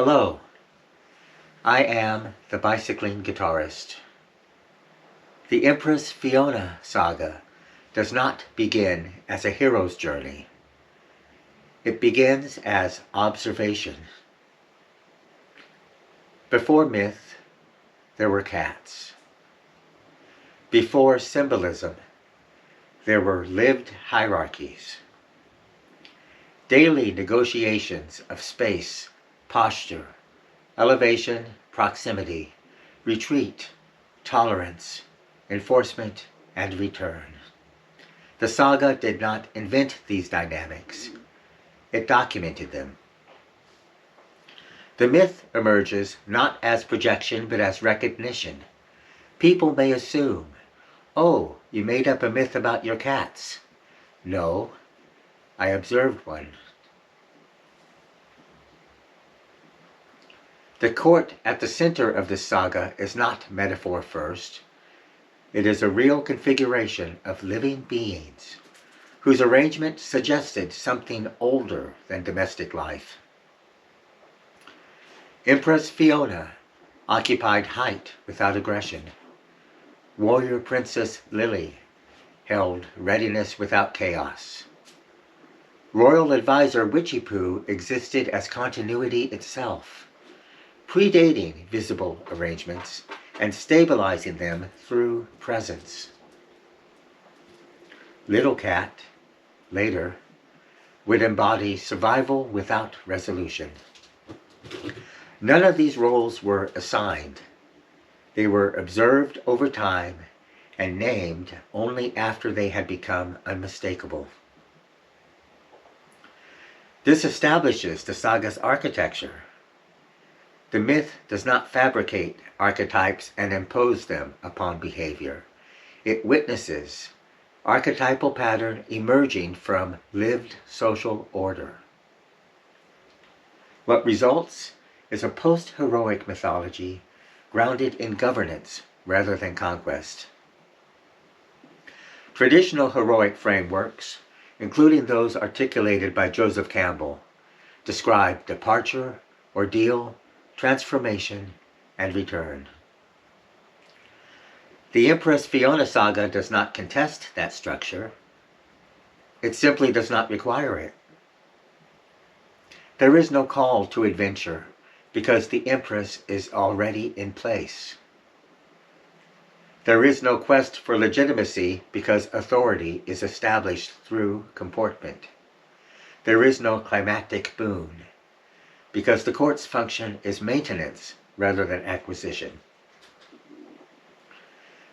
Hello, I am the bicycling guitarist. The Empress Fiona saga does not begin as a hero's journey. It begins as observation. Before myth, there were cats. Before symbolism, there were lived hierarchies. Daily negotiations of space, posture, elevation, proximity, retreat, tolerance, enforcement, and return. The saga did not invent these dynamics. It documented them. The myth emerges not as projection but as recognition. People may assume, oh, you made up a myth about your cats. No, I observed one. The court at the center of this saga is not metaphor first. It is a real configuration of living beings whose arrangement suggested something older than domestic life. Empress Fiona occupied height without aggression. Warrior Princess Lily held readiness without chaos. Royal Advisor Witchy-Poo existed as continuity itself, predating visible arrangements and stabilizing them through presence. Little Cat, later, would embody survival without resolution. None of these roles were assigned. They were observed over time and named only after they had become unmistakable. This establishes the saga's architecture. The myth does not fabricate archetypes and impose them upon behavior. It witnesses archetypal pattern emerging from lived social order. What results is a post-heroic mythology grounded in governance rather than conquest. Traditional heroic frameworks, including those articulated by Joseph Campbell, describe departure, ordeal, transformation, and return. The Empress Fiona saga does not contest that structure. It simply does not require it. There is no call to adventure because the Empress is already in place. There is no quest for legitimacy because authority is established through comportment. There is no climactic boon because the court's function is maintenance rather than acquisition.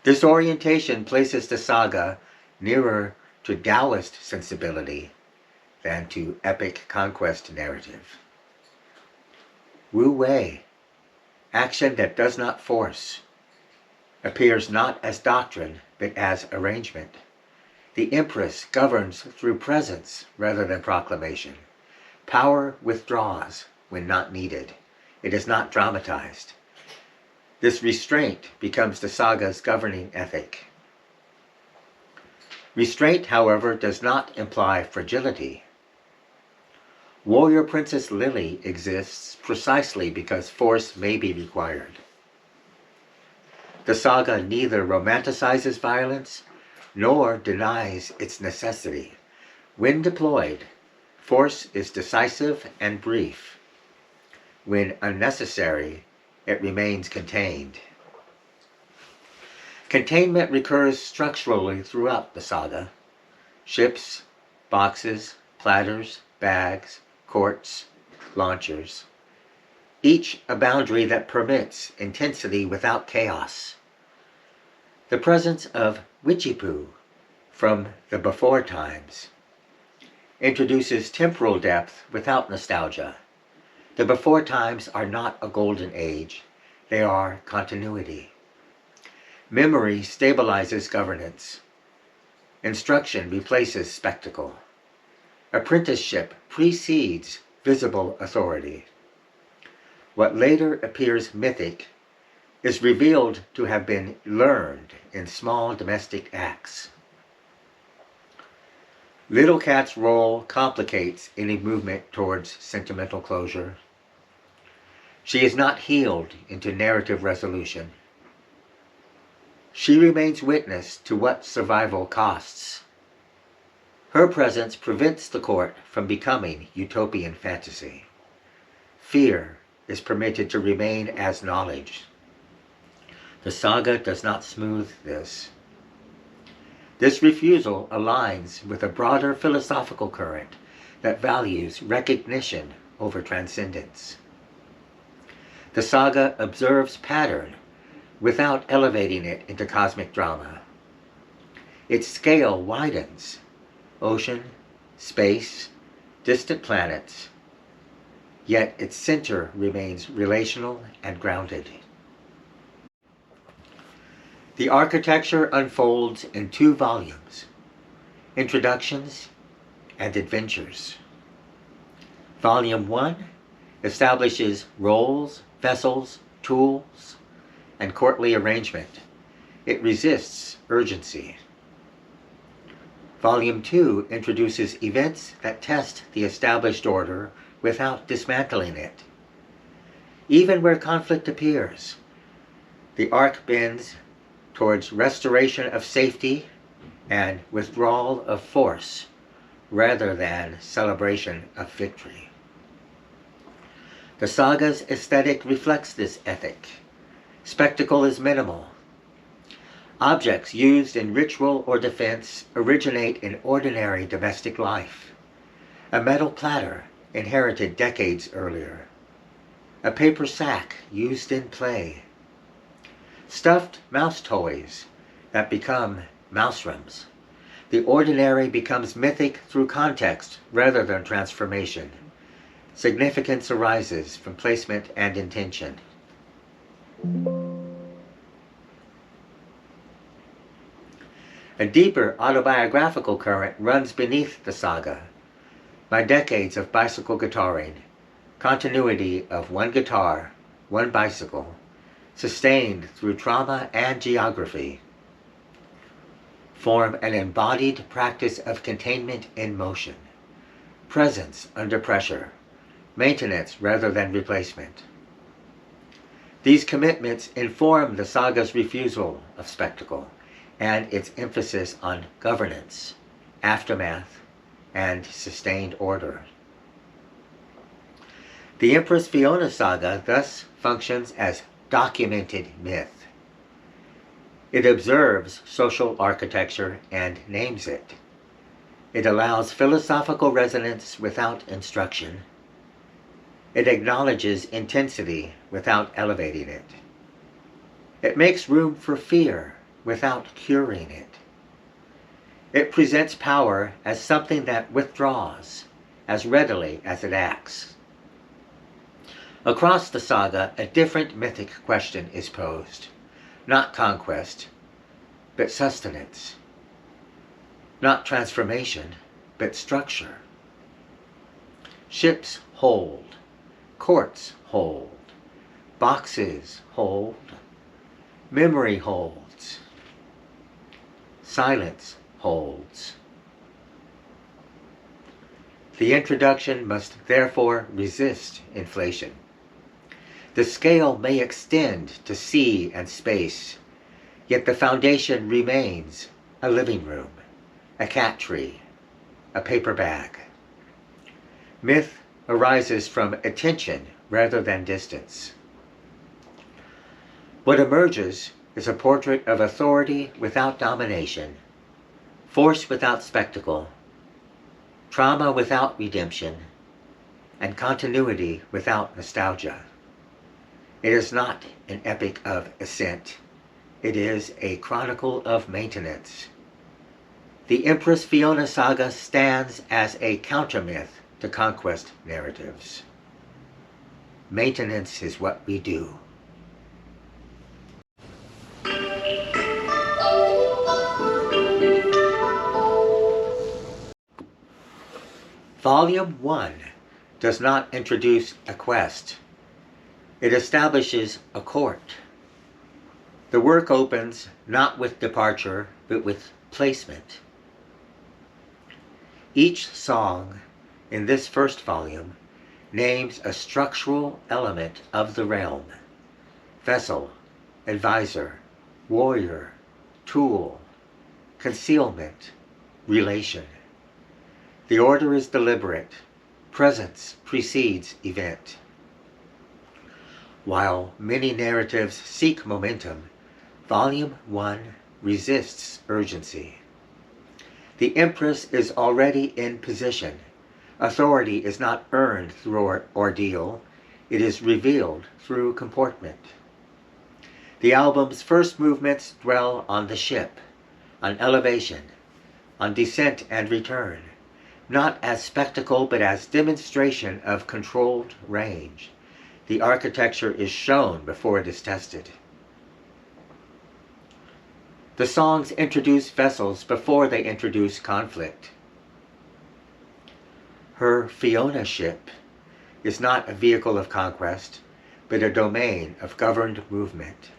This orientation places the saga nearer to Taoist sensibility than to epic conquest narrative. Wu Wei, action that does not force, appears not as doctrine but as arrangement. The Empress governs through presence rather than proclamation. Power withdraws when not needed. It is not dramatized. This restraint becomes the saga's governing ethic. Restraint, however, does not imply fragility. Warrior Princess Lily exists precisely because force may be required. The saga neither romanticizes violence nor denies its necessity. When deployed, force is decisive and brief. When unnecessary, it remains contained. Containment recurs structurally throughout the saga. Ships, boxes, platters, bags, courts, launchers. Each a boundary that permits intensity without chaos. The presence of Witchy-Poo from the before times introduces temporal depth without nostalgia. The before times are not a golden age, they are continuity. Memory stabilizes governance. Instruction replaces spectacle. Apprenticeship precedes visible authority. What later appears mythic is revealed to have been learned in small domestic acts. Little Cat's role complicates any movement towards sentimental closure. She is not healed into narrative resolution. She remains witness to what survival costs. Her presence prevents the court from becoming utopian fantasy. Fear is permitted to remain as knowledge. The saga does not smooth this. This refusal aligns with a broader philosophical current that values recognition over transcendence. The saga observes pattern without elevating it into cosmic drama. Its scale widens: ocean, space, distant planets, yet its center remains relational and grounded. The architecture unfolds in 2 volumes: Introductions and Adventures. Volume 1 establishes roles, vessels, tools, and courtly arrangement. It resists urgency. Volume 2 introduces events that test the established order without dismantling it. Even where conflict appears, the arc bends towards restoration of safety and withdrawal of force rather than celebration of victory. The saga's aesthetic reflects this ethic. Spectacle is minimal. Objects used in ritual or defense originate in ordinary domestic life. A metal platter inherited decades earlier. A paper sack used in play. Stuffed mouse toys that become mouserooms. The ordinary becomes mythic through context rather than transformation. Significance arises from placement and intention. A deeper autobiographical current runs beneath the saga. By decades of bicycle guitaring, continuity of one guitar, one bicycle, sustained through trauma and geography, form an embodied practice of containment in motion, presence under pressure, maintenance rather than replacement. These commitments inform the saga's refusal of spectacle and its emphasis on governance, aftermath, and sustained order. The Empress Fiona saga thus functions as documented myth. It observes social architecture and names it. It allows philosophical resonance without instruction. It acknowledges intensity without elevating it. It makes room for fear without curing it. It presents power as something that withdraws as readily as it acts. Across the saga, a different mythic question is posed. Not conquest, but sustenance. Not transformation, but structure. Ships hold. Courts hold. Boxes hold. Memory holds. Silence holds. The introduction must therefore resist inflation. The scale may extend to sea and space, yet the foundation remains a living room, a cat tree, a paper bag. Myth arises from attention rather than distance. What emerges is a portrait of authority without domination, force without spectacle, trauma without redemption, and continuity without nostalgia. It is not an epic of ascent. It is a chronicle of maintenance. The Empress Fiona saga stands as a counter-myth to conquest narratives. Maintenance is what we do. Volume 1 does not introduce a quest. It establishes a court. The work opens not with departure, but with placement. Each song in this first volume names a structural element of the realm: vessel, advisor, warrior, tool, concealment, relation. The order is deliberate. Presence precedes event. While many narratives seek momentum, Volume 1 resists urgency. The Empress is already in position. Authority is not earned through ordeal, it is revealed through comportment. The album's first movements dwell on the ship, on elevation, on descent and return, not as spectacle but as demonstration of controlled range. The architecture is shown before it is tested. The songs introduce vessels before they introduce conflict. Her Fiona ship is not a vehicle of conquest, but a domain of governed movement.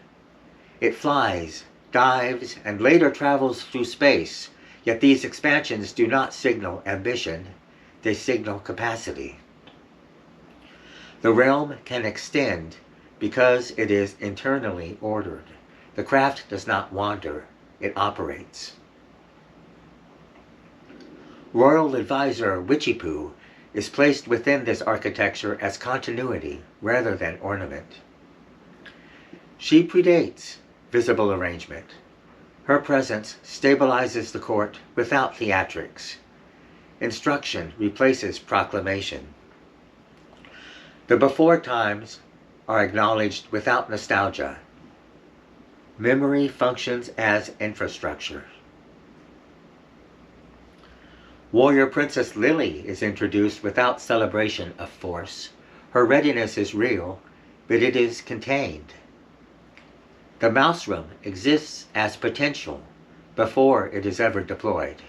It flies, dives, and later travels through space, yet these expansions do not signal ambition, they signal capacity. The realm can extend because it is internally ordered. The craft does not wander, it operates. Royal Advisor Witchypoo is placed within this architecture as continuity rather than ornament. She predates visible arrangement. Her presence stabilizes the court without theatrics. Instruction replaces proclamation. The before times are acknowledged without nostalgia. Memory functions as infrastructure. Warrior Princess Lily is introduced without celebration of force. Her readiness is real, but it is contained. The mouse room exists as potential before it is ever deployed.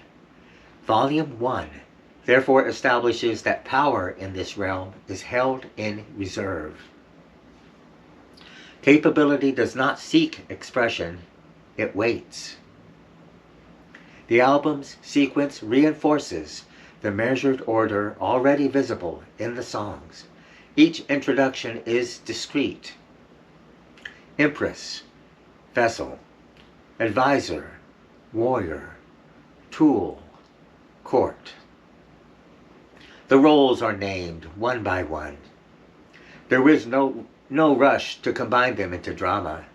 Volume 1 therefore establishes that power in this realm is held in reserve. Capability does not seek expression, it waits. The album's sequence reinforces the measured order already visible in the songs. Each introduction is discrete. Empress, vessel, advisor, warrior, tool, court. The roles are named one by one. There is no rush to combine them into drama.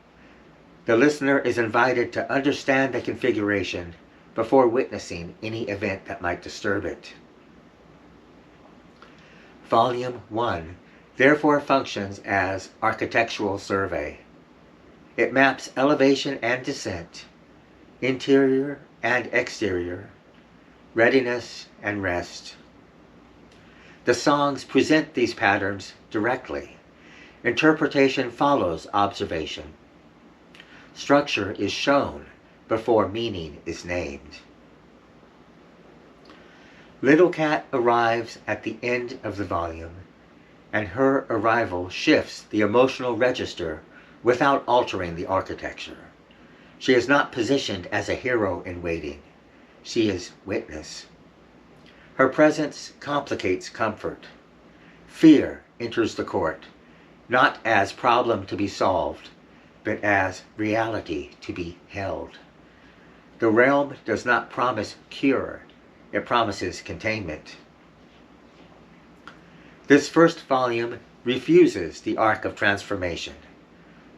The listener is invited to understand the configuration before witnessing any event that might disturb it. Volume 1 therefore functions as architectural survey. It maps elevation and descent, interior and exterior, readiness and rest. The songs present these patterns directly. Interpretation follows observation. Structure is shown before meaning is named. Little Cat arrives at the end of the volume, and her arrival shifts the emotional register without altering the architecture. She is not positioned as a hero in waiting. She is witness. Her presence complicates comfort. Fear enters the court, not as problem to be solved, but as reality to be held. The realm does not promise cure, it promises containment. This first volume refuses the arc of transformation.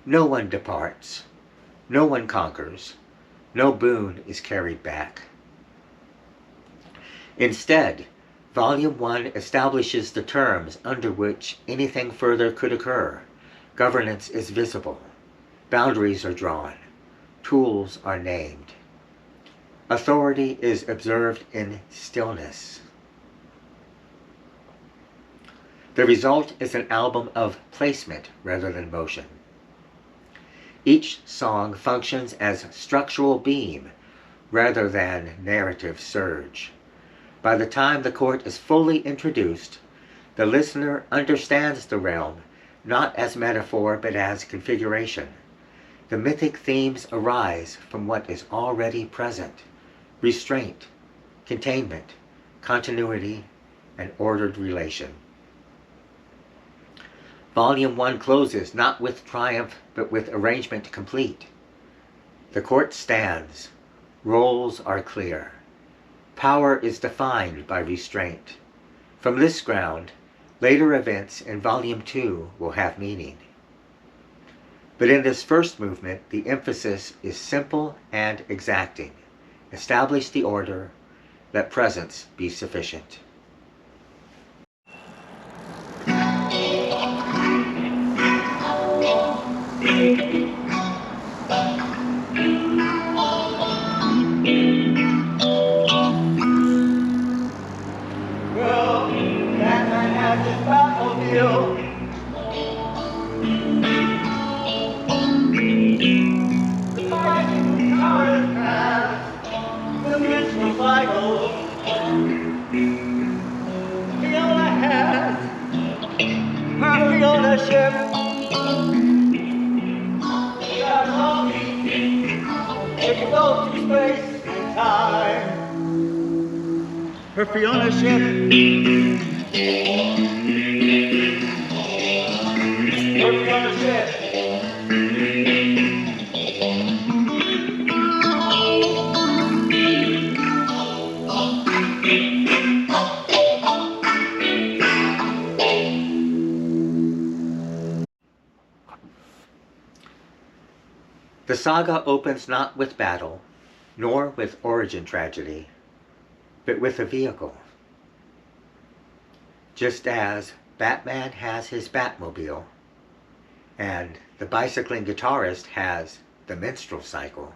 No one departs, no one conquers, no boon is carried back. Instead, Volume 1 establishes the terms under which anything further could occur. Governance is visible. Boundaries are drawn. Tools are named. Authority is observed in stillness. The result is an album of placement rather than motion. Each song functions as structural beam rather than narrative surge. By the time the court is fully introduced, the listener understands the realm not as metaphor but as configuration. The mythic themes arise from what is already present: restraint, containment, continuity, and ordered relation. Volume 1 closes not with triumph, but with arrangement complete. The court stands. Roles are clear. Power is defined by restraint. From this ground, later events in Volume 2 will have meaning. But in this first movement, the emphasis is simple and exacting. Establish the order, let presence be sufficient. Well, that man had his Batmobile. The fighting guitarist has the minstrel cycle. Fiona has her Fiona ship. She got a coffee. It can go through space and time. Her Fiona ship. Her Fiona ship. The saga opens not with battle, nor with origin tragedy, but with a vehicle. Just as Batman has his Batmobile, and the bicycling guitarist has the minstrel cycle,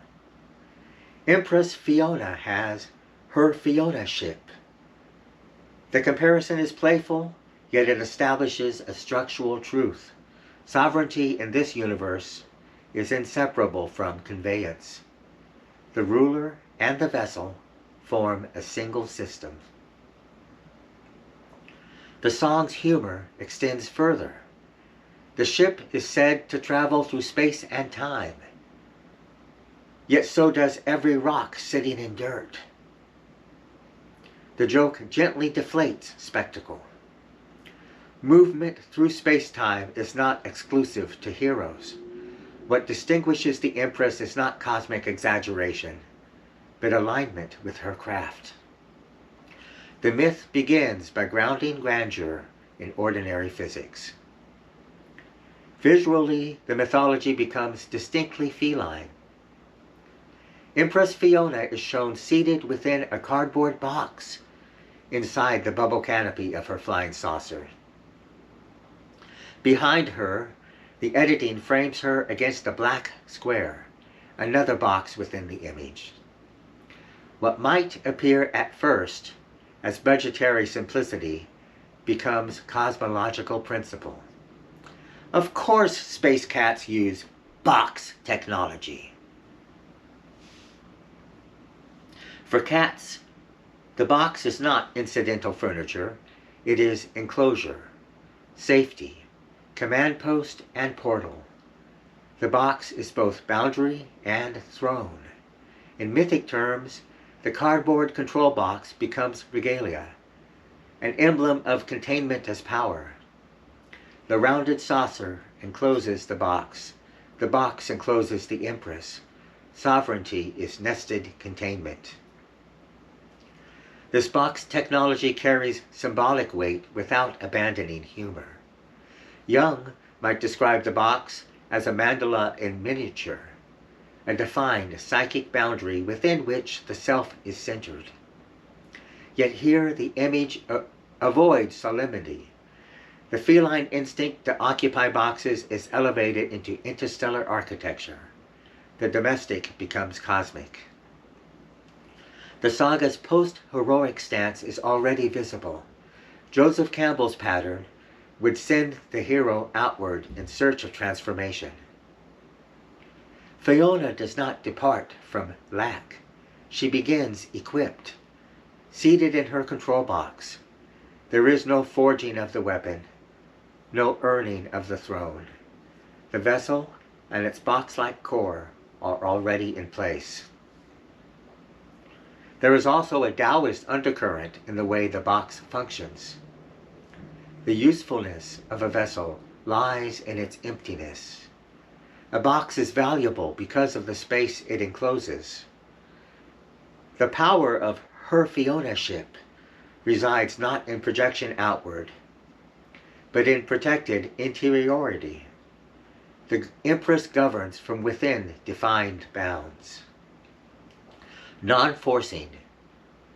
Empress Fiona has her Fiona ship. The comparison is playful, yet it establishes a structural truth. Sovereignty in this universe is inseparable from conveyance. The ruler and the vessel form a single system. The song's humor extends further. The ship is said to travel through space and time, yet so does every rock sitting in dirt. The joke gently deflates spectacle. Movement through space-time is not exclusive to heroes. What distinguishes the Empress is not cosmic exaggeration, but alignment with her craft. The myth begins by grounding grandeur in ordinary physics. Visually, the mythology becomes distinctly feline. Empress Fiona is shown seated within a cardboard box inside the bubble canopy of her flying saucer. Behind her, the editing frames her against a black square, another box within the image. What might appear at first as budgetary simplicity becomes cosmological principle. Of course, space cats use box technology. For cats, the box is not incidental furniture, it is enclosure, safety, command post, and portal. The box is both boundary and throne. In mythic terms, the cardboard control box becomes regalia, an emblem of containment as power. The rounded saucer encloses the box. The box encloses the Empress. Sovereignty is nested containment. This box technology carries symbolic weight without abandoning humor. Jung might describe the box as a mandala in miniature, a defined psychic boundary within which the self is centered. Yet here the image avoids solemnity. The feline instinct to occupy boxes is elevated into interstellar architecture. The domestic becomes cosmic. The saga's post-heroic stance is already visible. Joseph Campbell's pattern would send the hero outward in search of transformation. Fiona does not depart from lack. She begins equipped, seated in her control box. There is no forging of the weapon, no earning of the throne. The vessel and its box-like core are already in place. There is also a Taoist undercurrent in the way the box functions. The usefulness of a vessel lies in its emptiness. A box is valuable because of the space it encloses. The power of her Fiona-ship resides not in projection outward, but in protected interiority. The Empress governs from within defined bounds. Non-forcing,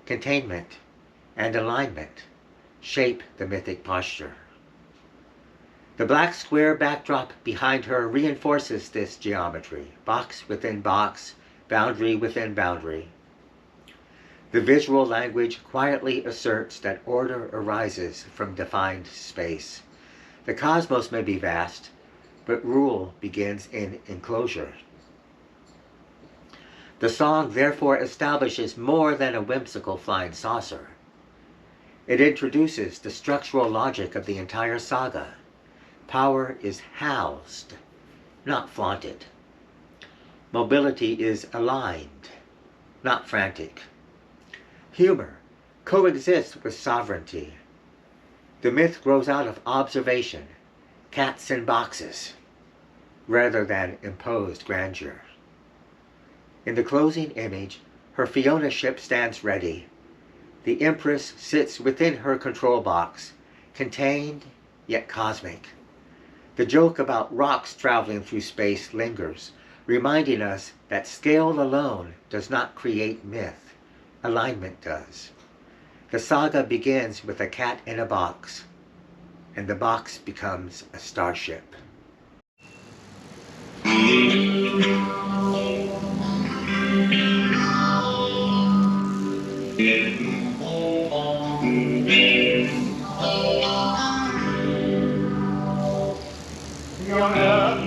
containment, and alignment shape the mythic posture. The black square backdrop behind her reinforces this geometry, box within box, boundary within boundary. The visual language quietly asserts that order arises from defined space. The cosmos may be vast, but rule begins in enclosure. The song therefore establishes more than a whimsical flying saucer. It introduces the structural logic of the entire saga. Power is housed, not flaunted. Mobility is aligned, not frantic. Humor coexists with sovereignty. The myth grows out of observation, cats in boxes, rather than imposed grandeur. In the closing image, her Fiona ship stands ready. The Empress sits within her control box, contained yet cosmic. The joke about rocks traveling through space lingers, reminding us that scale alone does not create myth. Alignment does. The saga begins with a cat in a box, and the box becomes a starship. Fiona,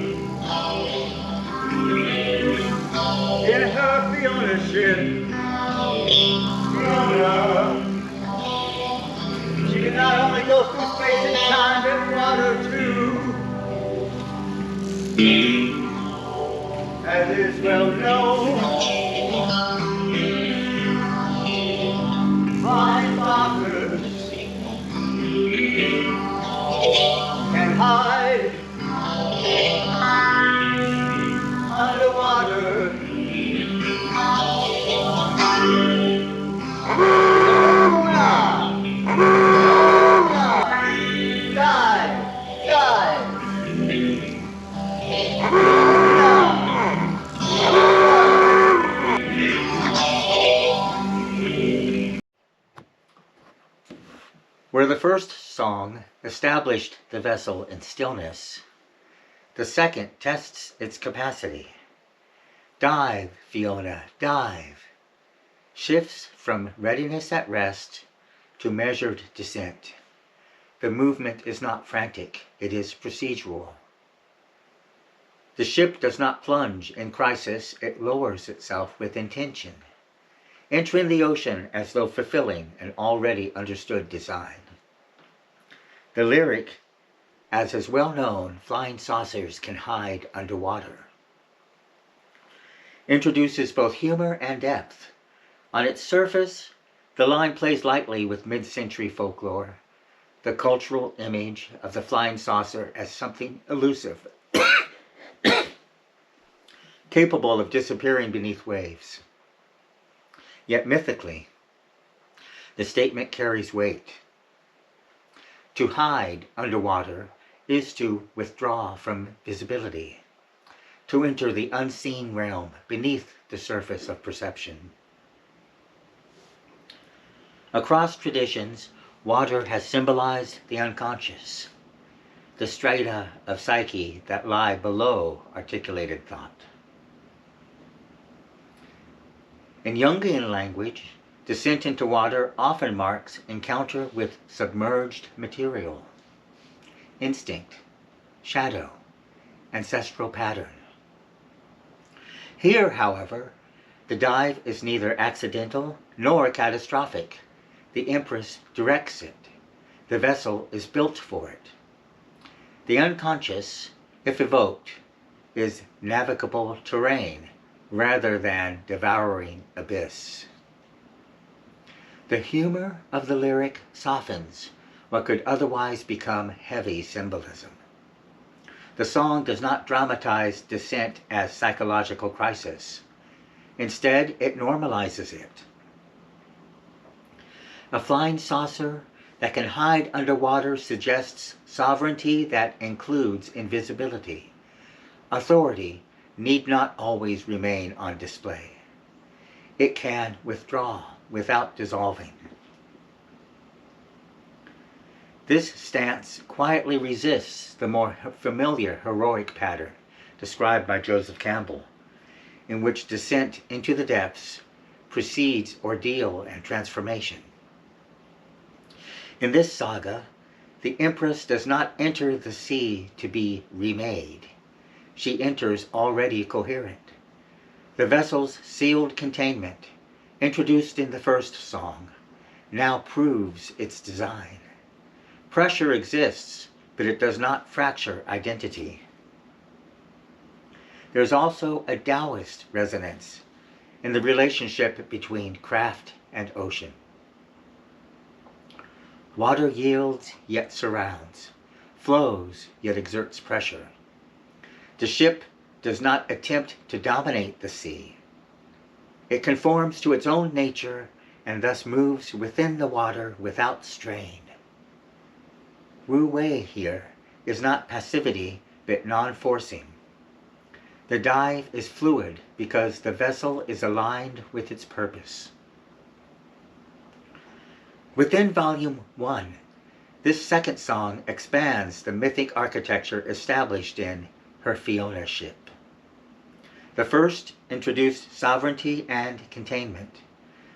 in her Fiona ship, Fiona, she can not only go through space and time, but water too. As is well known, flying saucers can hide underwater. Dive, dive. Where the first song established the vessel in stillness, the second tests its capacity. Dive, Fiona, dive, shifts from readiness at rest to measured descent. The movement is not frantic, it is procedural. The ship does not plunge in crisis, it lowers itself with intention, entering the ocean as though fulfilling an already understood design. The lyric, as is well known, flying saucers can hide underwater, introduces both humor and depth. On its surface, the line plays lightly with mid-century folklore, the cultural image of the flying saucer as something elusive, capable of disappearing beneath waves. Yet mythically, the statement carries weight. To hide underwater is to withdraw from visibility, to enter the unseen realm beneath the surface of perception. Across traditions, water has symbolized the unconscious, the strata of psyche that lie below articulated thought. In Jungian language, descent into water often marks encounter with submerged material, instinct, shadow, ancestral pattern. Here, however, the dive is neither accidental nor catastrophic. The Empress directs it. The vessel is built for it. The unconscious, if evoked, is navigable terrain rather than devouring abyss. The humor of the lyric softens what could otherwise become heavy symbolism. The song does not dramatize descent as psychological crisis. Instead, it normalizes it. A flying saucer that can hide underwater suggests sovereignty that includes invisibility. Authority need not always remain on display. It can withdraw without dissolving. This stance quietly resists the more familiar heroic pattern described by Joseph Campbell, in which descent into the depths precedes ordeal and transformation. In this saga, the Empress does not enter the sea to be remade. She enters already coherent. The vessel's sealed containment, introduced in the first song, now proves its design. Pressure exists, but it does not fracture identity. There's also a Taoist resonance in the relationship between craft and ocean. Water yields yet surrounds, flows yet exerts pressure. The ship does not attempt to dominate the sea. It conforms to its own nature and thus moves within the water without strain. Wu Wei here is not passivity, but non-forcing. The dive is fluid because the vessel is aligned with its purpose. Within Volume 1, this second song expands the mythic architecture established in Her Fiona ship. The first introduced sovereignty and containment.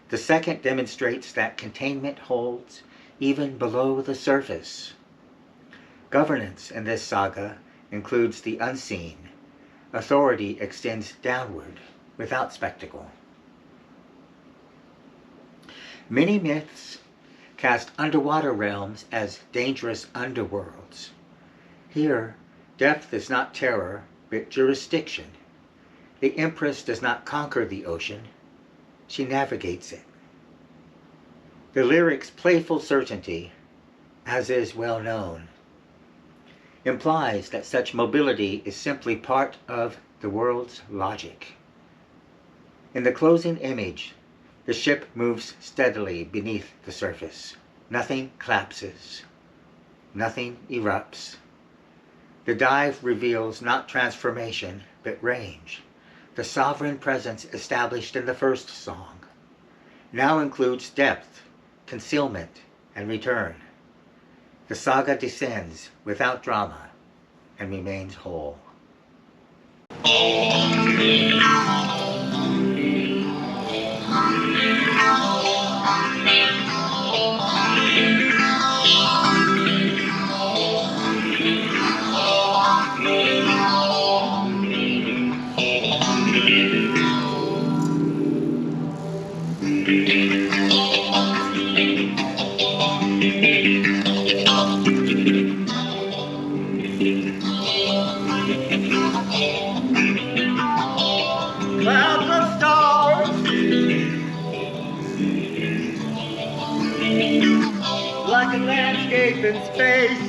The second demonstrates that containment holds even below the surface. Governance in this saga includes the unseen. Authority extends downward without spectacle. Many myths cast underwater realms as dangerous underworlds. Here, depth is not terror, but jurisdiction. The Empress does not conquer the ocean, she navigates it. The lyric's playful certainty, as is well known, implies that such mobility is simply part of the world's logic. In the closing image, the ship moves steadily beneath the surface. Nothing collapses. Nothing erupts. The dive reveals not transformation, but range. The sovereign presence established in the first song now includes depth, concealment, and return. The saga descends without drama and remains whole. Clouds of stars, like a landscape in space,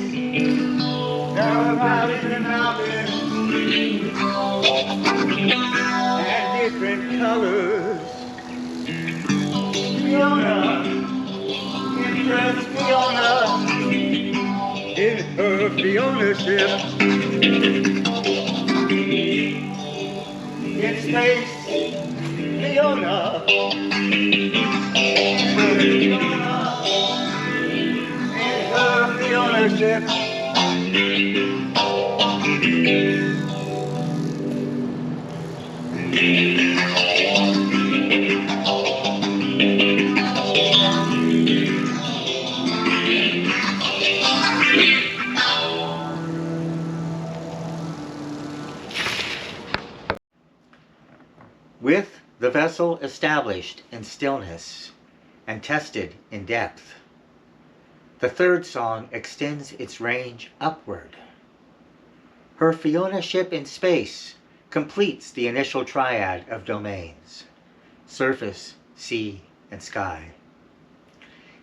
narrow valleys and mountains, and different colors. Fiona, Empress Fiona, in her Fiona ship, in space, Fiona, Empress Fiona, in her Fiona ship. With the vessel established in stillness and tested in depth, the third song extends its range upward. Her Fiona ship in space completes the initial triad of domains: surface, sea, and sky.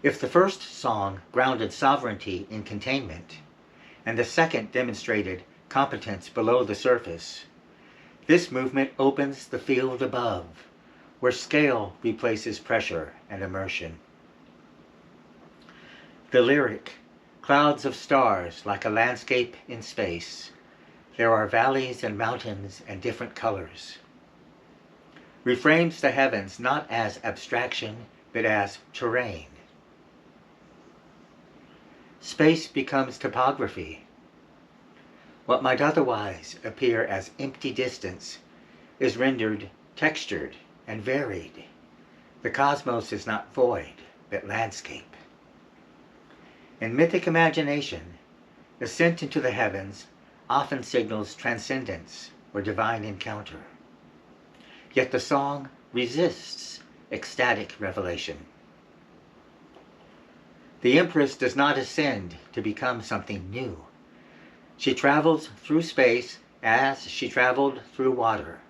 If the first song grounded sovereignty in containment, and the second demonstrated competence below the surface. This movement opens the field above, where scale replaces pressure and immersion. The lyric, clouds of stars like a landscape in space. There are valleys and mountains and different colors. Reframes the heavens not as abstraction, but as terrain. Space becomes topography. What might otherwise appear as empty distance is rendered textured and varied. The cosmos is not void, but landscape. In mythic imagination, ascent into the heavens often signals transcendence or divine encounter. Yet the song resists ecstatic revelation. The Empress does not ascend to become something new. She travels through space as she traveled through water,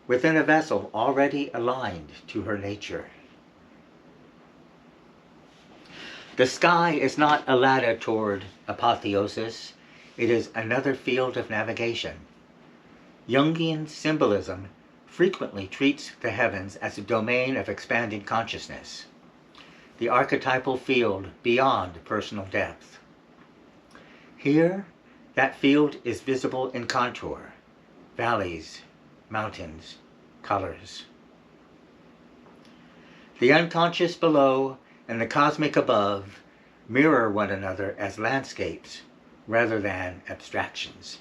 within a vessel already aligned to her nature. The sky is not a ladder toward apotheosis. It is another field of navigation. Jungian symbolism frequently treats the heavens as a domain of expanded consciousness, the archetypal field beyond personal depth. Here, that field is visible in contour, valleys, mountains, colors. The unconscious below and the cosmic above mirror one another as landscapes rather than abstractions.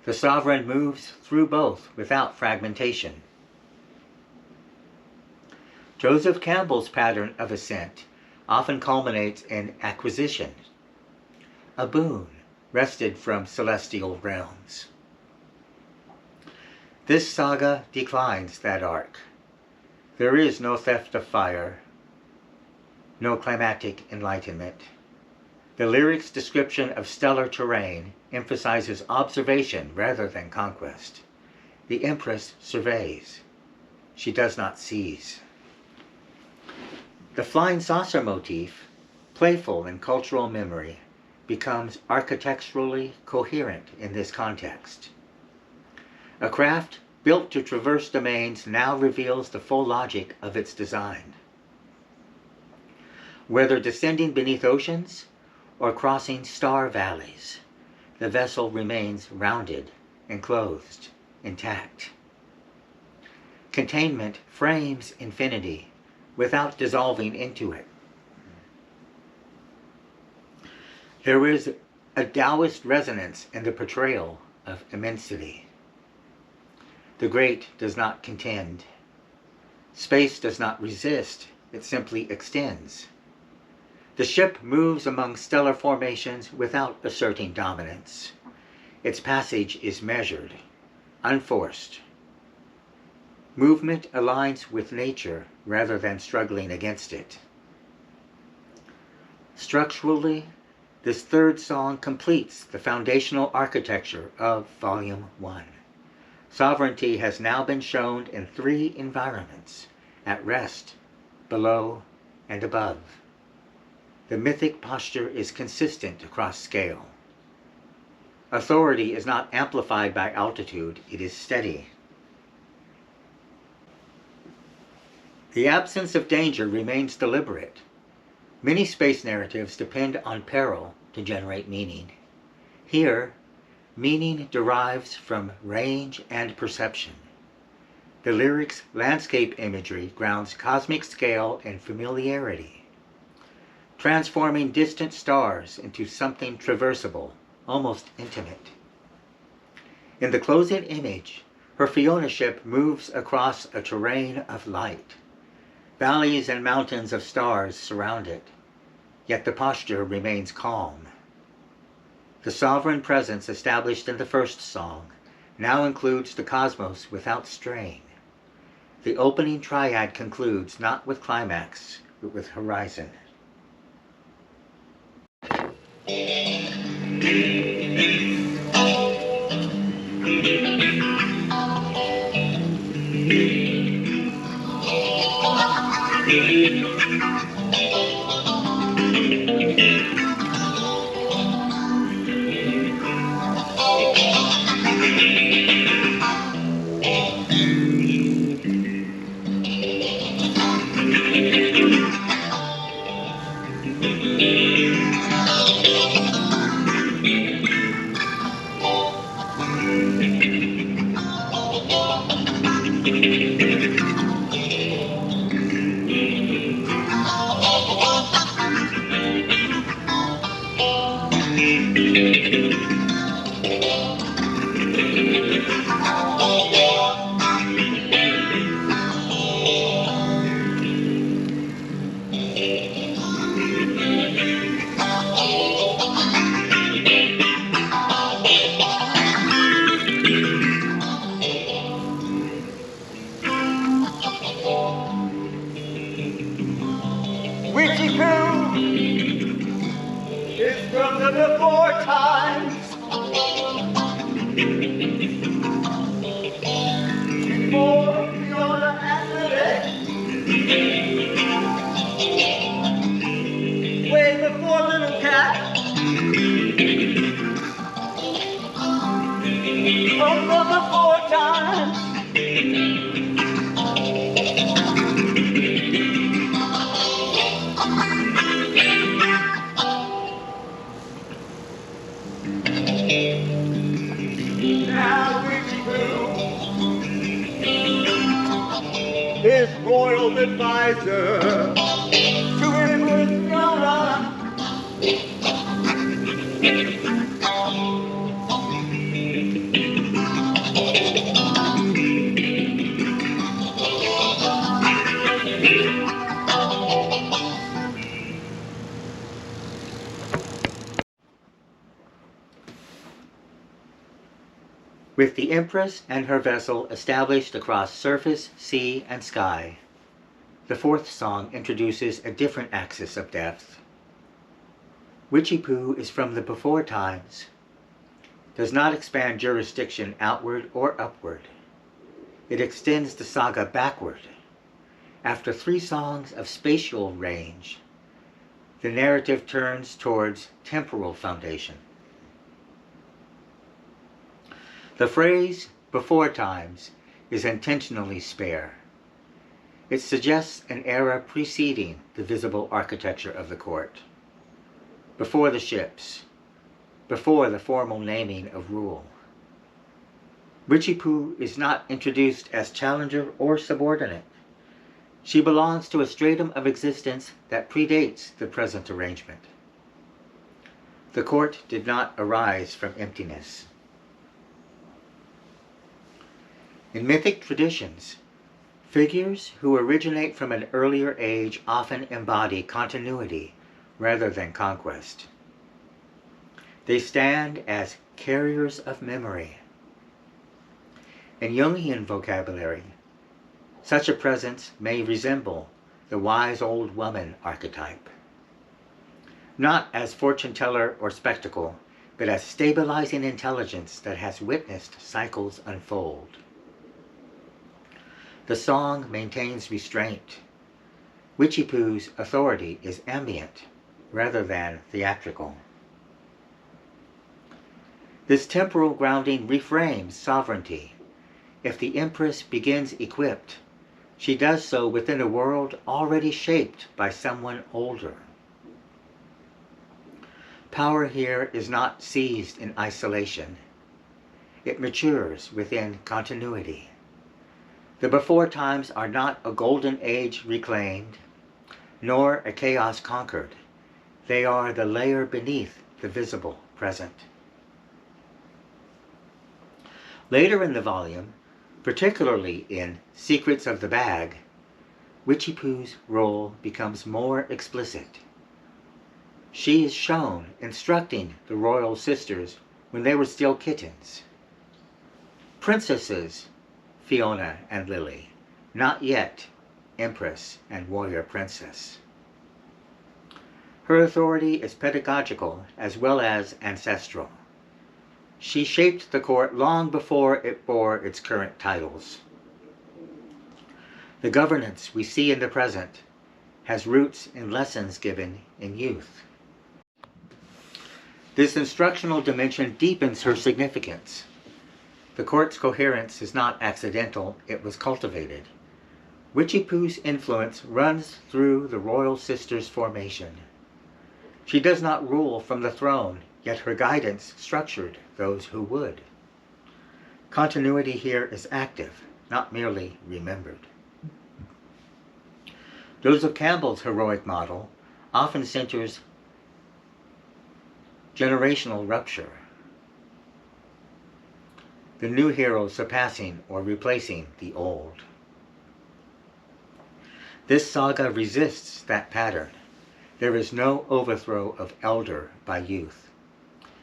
The sovereign moves through both without fragmentation. Joseph Campbell's pattern of ascent often culminates in acquisition, a boon wrested from celestial realms. This saga declines that arc. There is no theft of fire, no climatic enlightenment. The lyric's description of stellar terrain emphasizes observation rather than conquest. The Empress surveys. She does not seize. The flying saucer motif, playful in cultural memory, becomes architecturally coherent in this context. A craft built to traverse domains now reveals the full logic of its design. Whether descending beneath oceans or crossing star valleys, the vessel remains rounded, enclosed, intact. Containment frames infinity without dissolving into it. There is a Taoist resonance in the portrayal of immensity. The great does not contend. Space does not resist, it simply extends. The ship moves among stellar formations without asserting dominance. Its passage is measured, unforced. Movement aligns with nature rather than struggling against it. Structurally, this third song completes the foundational architecture of Volume 1. Sovereignty has now been shown in 3 environments, at rest, below, and above. The mythic posture is consistent across scale. Authority is not amplified by altitude, it is steady. The absence of danger remains deliberate. Many space narratives depend on peril to generate meaning. Here, meaning derives from range and perception. The lyric's landscape imagery grounds cosmic scale and familiarity, transforming distant stars into something traversable, almost intimate. In the closing image, her Fiona ship moves across a terrain of light. Valleys and mountains of stars surround it, yet the posture remains calm. The sovereign presence established in the first song now includes the cosmos without strain. The opening triad concludes not with climax, but with horizon. Witchy poo is from the before times, before Fiona and Lily, way before Little Cat, from the before times. Now Witchy Poo is royal advisor to Empress Fiona. With the Empress and her vessel established across surface, sea, and sky, the fourth song introduces a different axis of depth. Witchy Poo is from the before times, does not expand jurisdiction outward or upward. It extends the saga backward. After 3 songs of spatial range, the narrative turns towards temporal foundation. The phrase before times is intentionally spare. It suggests an era preceding the visible architecture of the court, before the ships, before the formal naming of rule. Witchy Poo is not introduced as challenger or subordinate. She belongs to a stratum of existence that predates the present arrangement. The court did not arise from emptiness. In mythic traditions, figures who originate from an earlier age often embody continuity rather than conquest. They stand as carriers of memory. In Jungian vocabulary, such a presence may resemble the wise old woman archetype, not as fortune teller or spectacle, but as stabilizing intelligence that has witnessed cycles unfold. The song maintains restraint. Witchy Poo's authority is ambient rather than theatrical. This temporal grounding reframes sovereignty. If the Empress begins equipped, she does so within a world already shaped by someone older. Power here is not seized in isolation. It matures within continuity. The before times are not a golden age reclaimed, nor a chaos conquered. They are the layer beneath the visible present. Later in the volume, particularly in Secrets of the Bag, Witchy Poo's role becomes more explicit. She is shown instructing the royal sisters when they were still kittens. Princesses, Fiona and Lily, not yet Empress and Warrior Princess. Her authority is pedagogical as well as ancestral. She shaped the court long before it bore its current titles. The governance we see in the present has roots in lessons given in youth. This instructional dimension deepens her significance. The court's coherence is not accidental, it was cultivated. Witchy Poo's influence runs through the royal sisters' formation. She does not rule from the throne, yet her guidance structured those who would. Continuity here is active, not merely remembered. Joseph Campbell's heroic model often centers generational rupture, the new hero surpassing or replacing the old. This saga resists that pattern. There is no overthrow of elder by youth.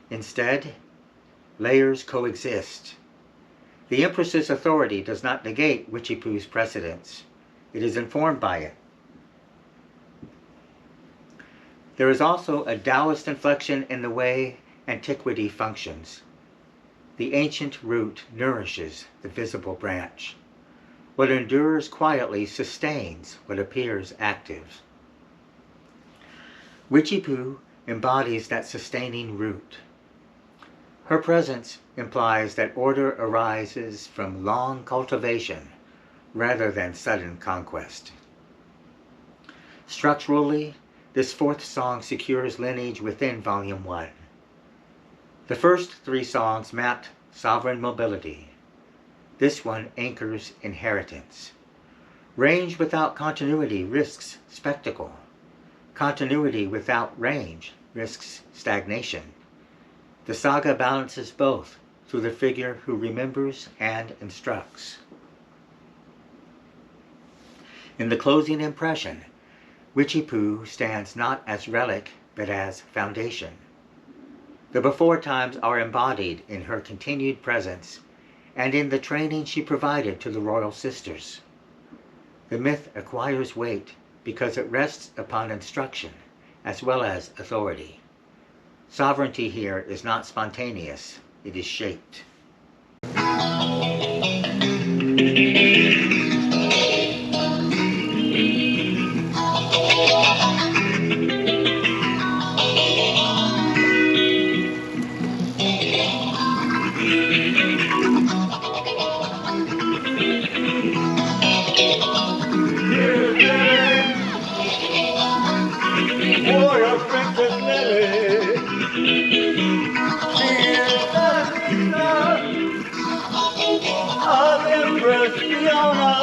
Instead, layers coexist. The Empress's authority does not negate Witchy-Poo's precedence. It is informed by it. There is also a Taoist inflection in the way antiquity functions. The ancient root nourishes the visible branch. What endures quietly sustains what appears active. Witchy-Poo embodies that sustaining root. Her presence implies that order arises from long cultivation rather than sudden conquest. Structurally, this fourth song secures lineage within Volume 1. The first three songs mapped sovereign mobility. This one anchors inheritance. Range without continuity risks spectacle. Continuity without range risks stagnation. The saga balances both through the figure who remembers and instructs. In the closing impression, Witchy-Poo stands not as relic but as foundation. The before times are embodied in her continued presence and in the training she provided to the royal sisters. The myth acquires weight because it rests upon instruction as well as authority. Sovereignty here is not spontaneous, it is shaped. Warrior Princess Lily. She is the sister of Empress Fiona.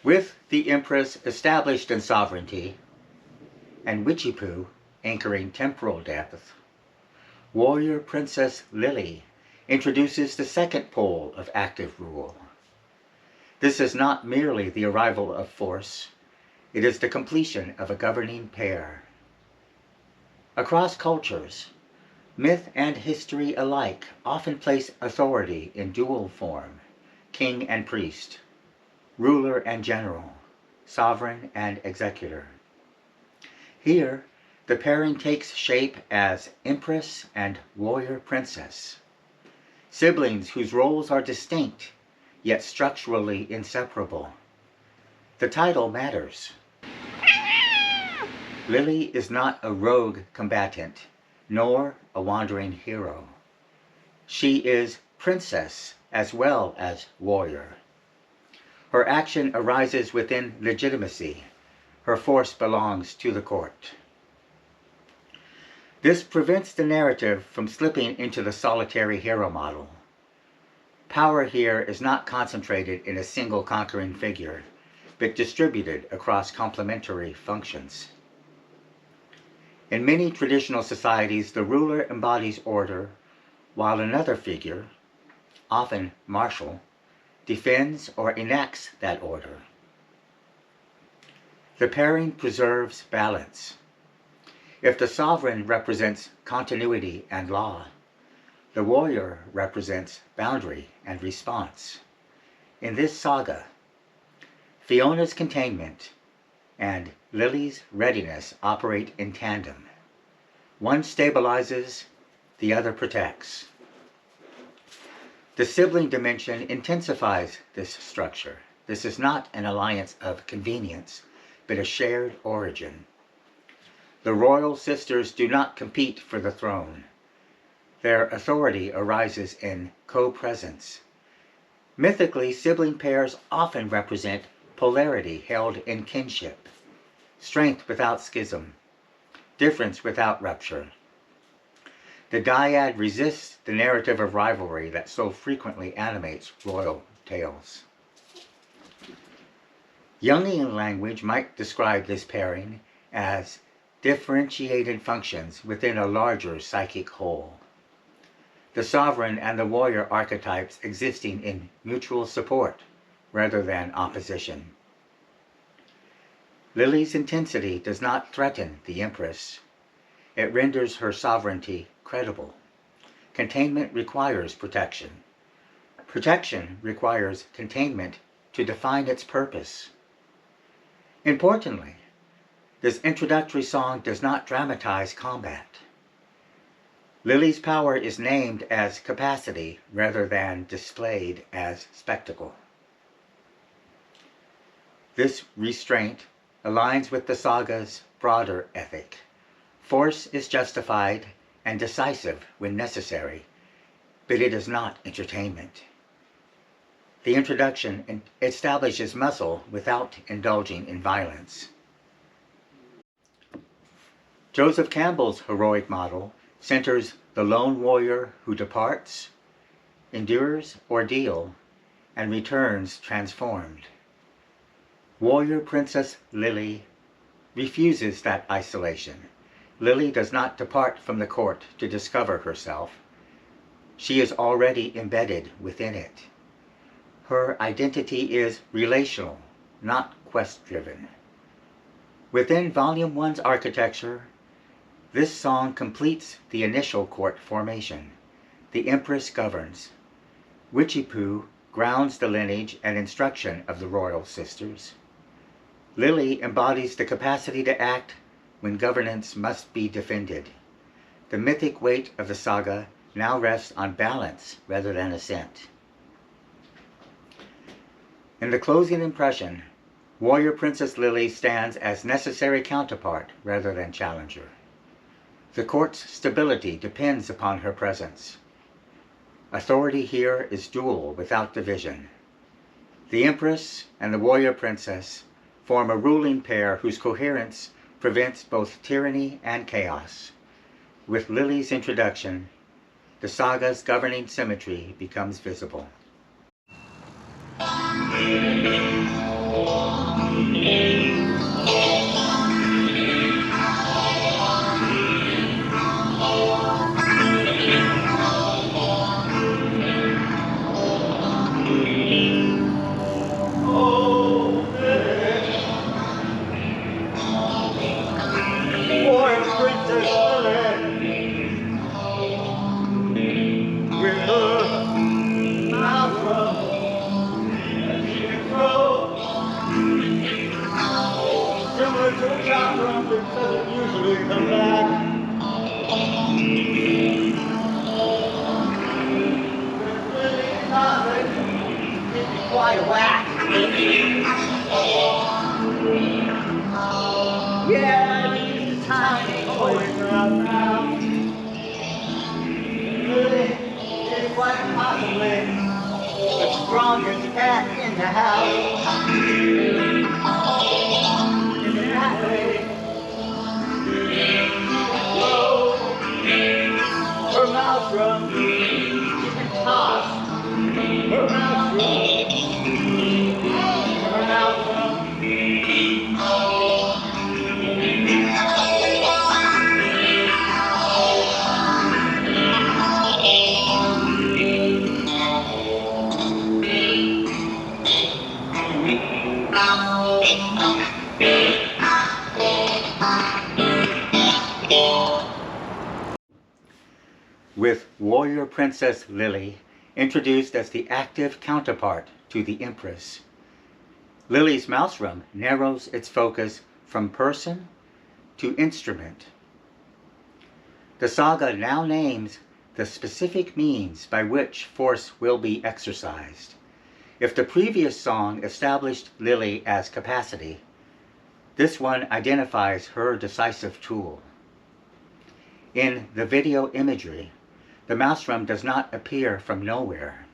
With the Empress established in sovereignty, and Witchy-Poo anchoring temporal depth, Warrior Princess Lily introduces the second pole of active rule. This is not merely the arrival of force, it is the completion of a governing pair. Across cultures, myth and history alike often place authority in dual form, king and priest, ruler and general, sovereign and executor. Here, the pairing takes shape as Empress and Warrior Princess, siblings whose roles are distinct, yet structurally inseparable. The title matters. Lily is not a rogue combatant, nor a wandering hero. She is princess as well as warrior. Her action arises within legitimacy. Her force belongs to the court. This prevents the narrative from slipping into the solitary hero model. Power here is not concentrated in a single conquering figure, but distributed across complementary functions. In many traditional societies, the ruler embodies order, while another figure, often martial, defends or enacts that order. The pairing preserves balance. If the sovereign represents continuity and law, the warrior represents boundary and response. In this saga, Fiona's containment and Lily's readiness operate in tandem. One stabilizes, the other protects. The sibling dimension intensifies this structure. This is not an alliance of convenience, but a shared origin. The royal sisters do not compete for the throne. Their authority arises in co-presence. Mythically, sibling pairs often represent polarity held in kinship, strength without schism, difference without rupture. The dyad resists the narrative of rivalry that so frequently animates royal tales. Jungian language might describe this pairing as differentiated functions within a larger psychic whole. The sovereign and the warrior archetypes existing in mutual support rather than opposition. Lily's intensity does not threaten the Empress. It renders her sovereignty credible. Containment requires protection. Protection requires containment to define its purpose. Importantly, this introductory song does not dramatize combat. Lily's power is named as capacity rather than displayed as spectacle. This restraint aligns with the saga's broader ethic. Force is justified and decisive when necessary, but it is not entertainment. The introduction establishes muscle without indulging in violence. Joseph Campbell's heroic model centers the lone warrior who departs, endures ordeal, and returns transformed. Warrior Princess Lily refuses that isolation. Lily does not depart from the court to discover herself. She is already embedded within it. Her identity is relational, not quest-driven. Within Volume 1's architecture, this song completes the initial court formation. The Empress governs. Witchy-Poo grounds the lineage and instruction of the royal sisters. Lily embodies the capacity to act when governance must be defended. The mythic weight of the saga now rests on balance rather than assent. In the closing impression, Warrior Princess Lily stands as necessary counterpart rather than challenger. The court's stability depends upon her presence. Authority here is dual without division. The Empress and the Warrior Princess form a ruling pair whose coherence prevents both tyranny and chaos. With Lily's introduction, the saga's governing symmetry becomes visible. Quite whack. Yeah, these tiny boys are about. Really, it's quite possibly the strongest cat in the house. In that way, her mouth drum, you can toss her mouth drum. Her mouth drum. With Warrior Princess Lily introduced as the active counterpart to the Empress, Lily's mouse drum narrows its focus from person to instrument. The saga now names the specific means by which force will be exercised. If the previous song established Lily as capacity, this one identifies her decisive tool. In the video imagery, the maelstrom does not appear from nowhere.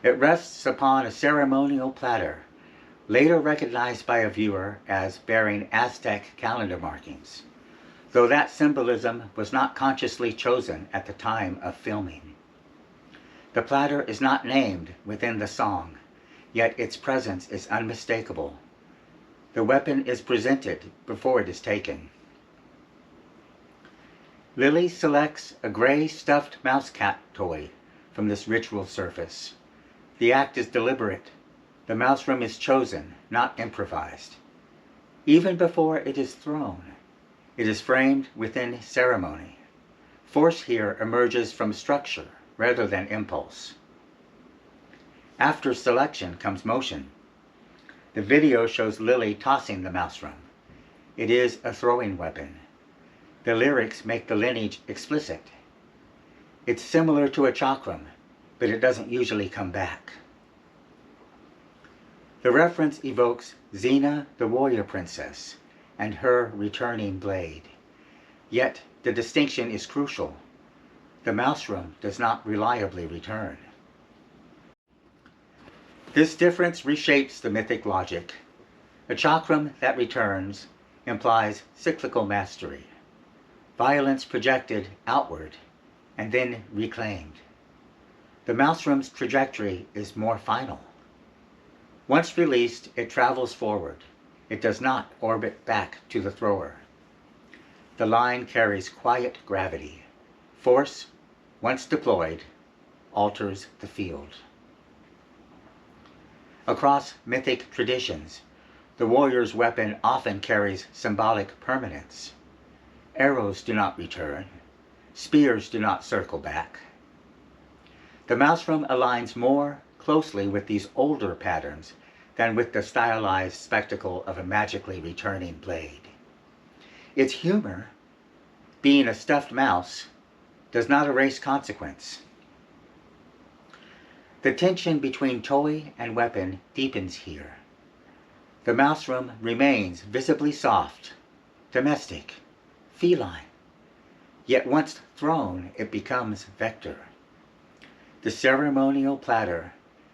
It rests upon a ceremonial platter, later recognized by a viewer as bearing Aztec calendar markings, though that symbolism was not consciously chosen at the time of filming. The platter is not named within the song, yet its presence is unmistakable. The weapon is presented before it is taken. Lily selects a gray stuffed mouse cat toy from this ritual surface. The act is deliberate. The maelstrom is chosen, not improvised. Even before it is thrown, it is framed within ceremony. Force here emerges from structure rather than impulse. After selection comes motion. The video shows Lily tossing the maelstrom. It is a throwing weapon. The lyrics make the lineage explicit. It's similar to a chakram, but it doesn't usually come back. The reference evokes Xena, the warrior princess, and her returning blade. Yet the distinction is crucial. The maelstrom does not reliably return. This difference reshapes the mythic logic. A chakram that returns implies cyclical mastery, violence projected outward and then reclaimed. The maelstrom's trajectory is more final. Once released, it travels forward. It does not orbit back to the thrower. The line carries quiet gravity. Force, once deployed, alters the field. Across mythic traditions, the warrior's weapon often carries symbolic permanence. Arrows do not return. Spears do not circle back. The maelstrom aligns more closely with these older patterns than with the stylized spectacle of a magically returning blade. Its humor, being a stuffed mouse, does not erase consequence. The tension between toy and weapon deepens here. The maelstrom remains visibly soft, domestic, feline, yet once thrown it becomes vector. The ceremonial platter,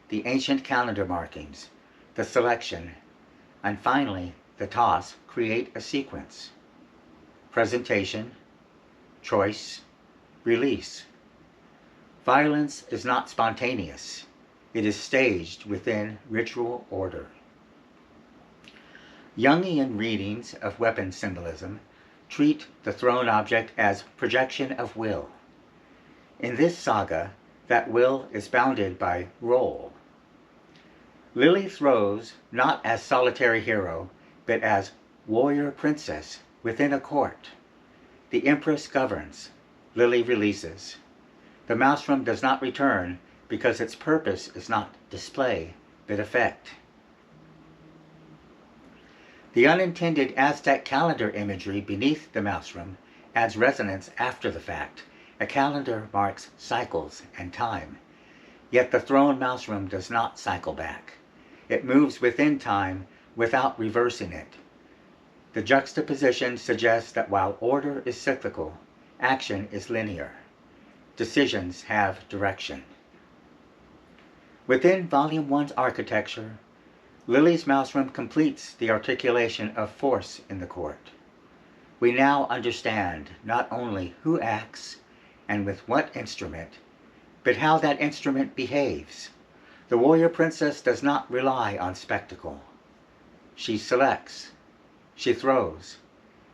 the ancient calendar markings, the selection, and finally the toss create a sequence. Presentation, choice, release. Violence is not spontaneous. It is staged within ritual order. Jungian readings of weapon symbolism treat the thrown object as projection of will. In this saga, that will is bounded by role. Lily throws not as solitary hero, but as warrior princess within a court. The Empress governs. Lily releases. The maelstrom does not return because its purpose is not display, but effect. The unintended Aztec calendar imagery beneath the maelstrom adds resonance after the fact. A calendar marks cycles and time. Yet the thrown maelstrom does not cycle back. It moves within time without reversing it. The juxtaposition suggests that while order is cyclical, action is linear. Decisions have direction. Within Volume 1's architecture, Lily's maelstrom completes the articulation of force in the court. We now understand not only who acts and with what instrument, but how that instrument behaves. The warrior princess does not rely on spectacle. She selects, she throws,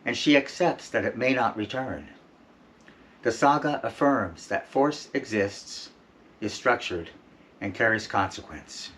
and she accepts that it may not return. The saga affirms that force exists, is structured, and carries consequence.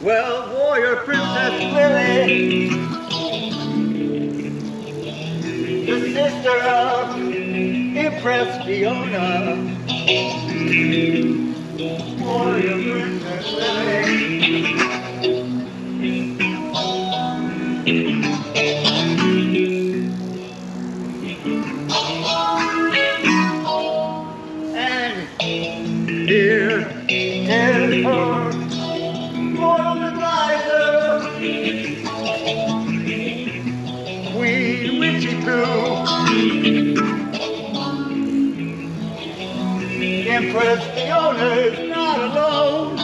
Well, warrior Princess Lily, the sister of Empress Fiona. Warrior Princess Lily. And here is her royal advisor, Queen Witchy Pooh. Empress Fiona is not alone.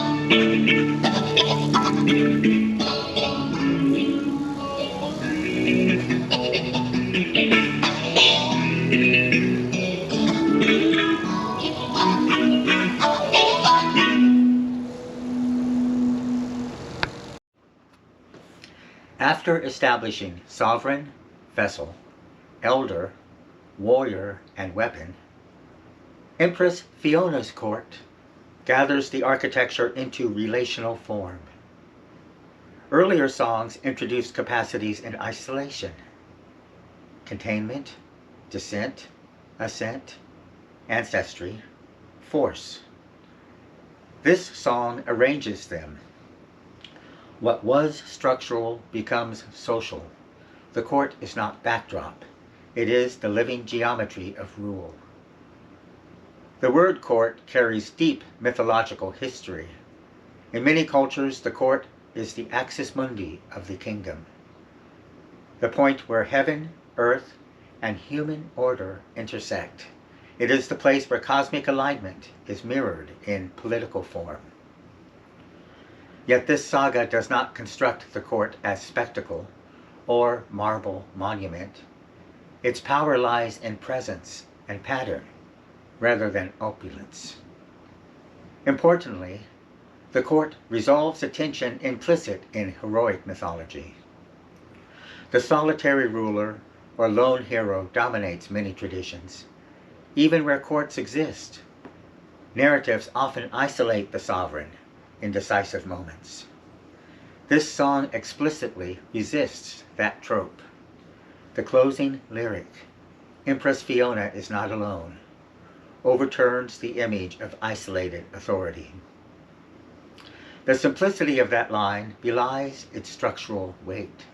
After establishing sovereign, vessel, elder, warrior, and weapon, Empress Fiona's court gathers the architecture into relational form. Earlier songs introduced capacities in isolation, containment, descent, ascent, ancestry, force. This song arranges them. What was structural becomes social. The court is not backdrop. It is the living geometry of rule. The word court carries deep mythological history. In many cultures, the court is the axis mundi of the kingdom, the point where heaven, earth, and human order intersect. It is the place where cosmic alignment is mirrored in political form. Yet this saga does not construct the court as spectacle or marble monument. Its power lies in presence and pattern rather than opulence. Importantly, the court resolves a tension implicit in heroic mythology. The solitary ruler or lone hero dominates many traditions. Even where courts exist, narratives often isolate the sovereign in decisive moments. This song explicitly resists that trope. The closing lyric, Empress Fiona is not alone, overturns the image of isolated authority. The simplicity of that line belies its structural weight.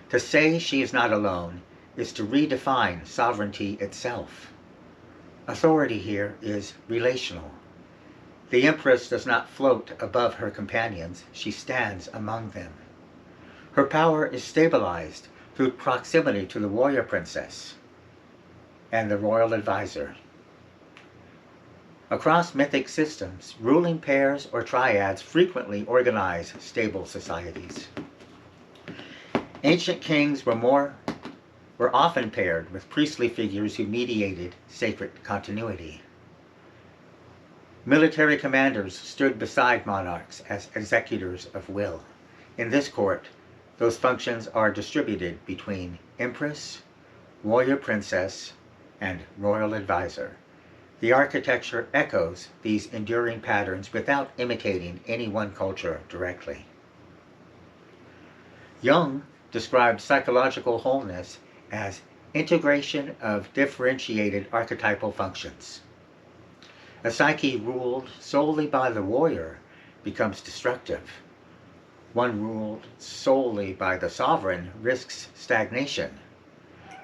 To say she is not alone is to redefine sovereignty itself. Authority here is relational. The Empress does not float above her companions, she stands among them. Her power is stabilized through proximity to the warrior princess and the royal advisor. Across mythic systems, ruling pairs or triads frequently organize stable societies. Ancient kings were often paired with priestly figures who mediated sacred continuity. Military commanders stood beside monarchs as executors of will. In this court, those functions are distributed between empress, warrior princess, and royal advisor. The architecture echoes these enduring patterns without imitating any one culture directly. Jung described psychological wholeness as integration of differentiated archetypal functions. A psyche ruled solely by the warrior becomes destructive. One ruled solely by the sovereign risks stagnation.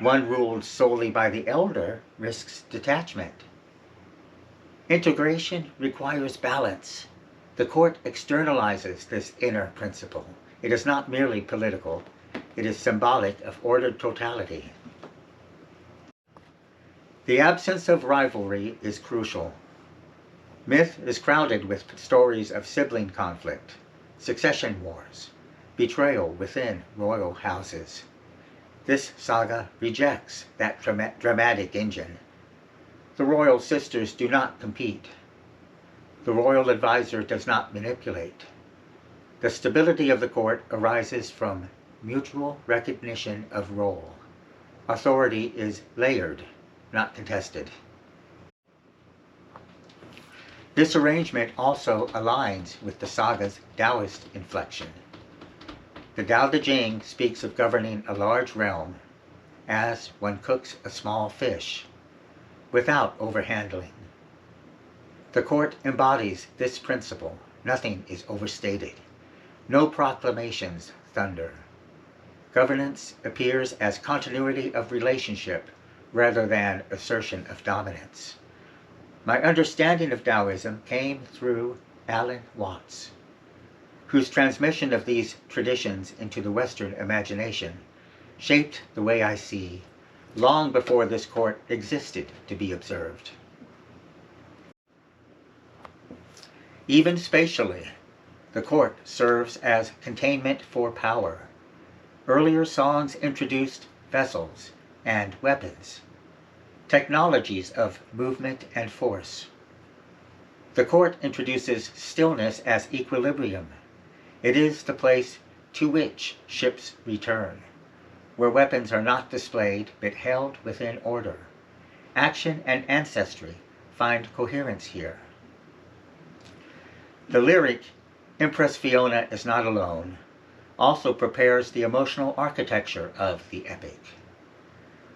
One ruled solely by the elder risks detachment. Integration requires balance. The court externalizes this inner principle. It is not merely political, it is symbolic of ordered totality. The absence of rivalry is crucial. Myth is crowded with stories of sibling conflict, succession wars, betrayal within royal houses. This saga rejects that dramatic engine. The royal sisters do not compete. The royal advisor does not manipulate. The stability of the court arises from mutual recognition of role. Authority is layered, not contested. This arrangement also aligns with the saga's Taoist inflection. The Tao Te Ching speaks of governing a large realm as one cooks a small fish, without overhandling. The court embodies this principle. Nothing is overstated. No proclamations thunder. Governance appears as continuity of relationship rather than assertion of dominance. My understanding of Taoism came through Alan Watts, whose transmission of these traditions into the Western imagination shaped the way I see long before this court existed to be observed. Even spatially, the court serves as containment for power. Earlier songs introduced vessels and weapons, technologies of movement and force. The court introduces stillness as equilibrium. It is the place to which ships return, where weapons are not displayed but held within order. Action and ancestry find coherence here. The lyric, Empress Fiona is not alone, also prepares the emotional architecture of the epic.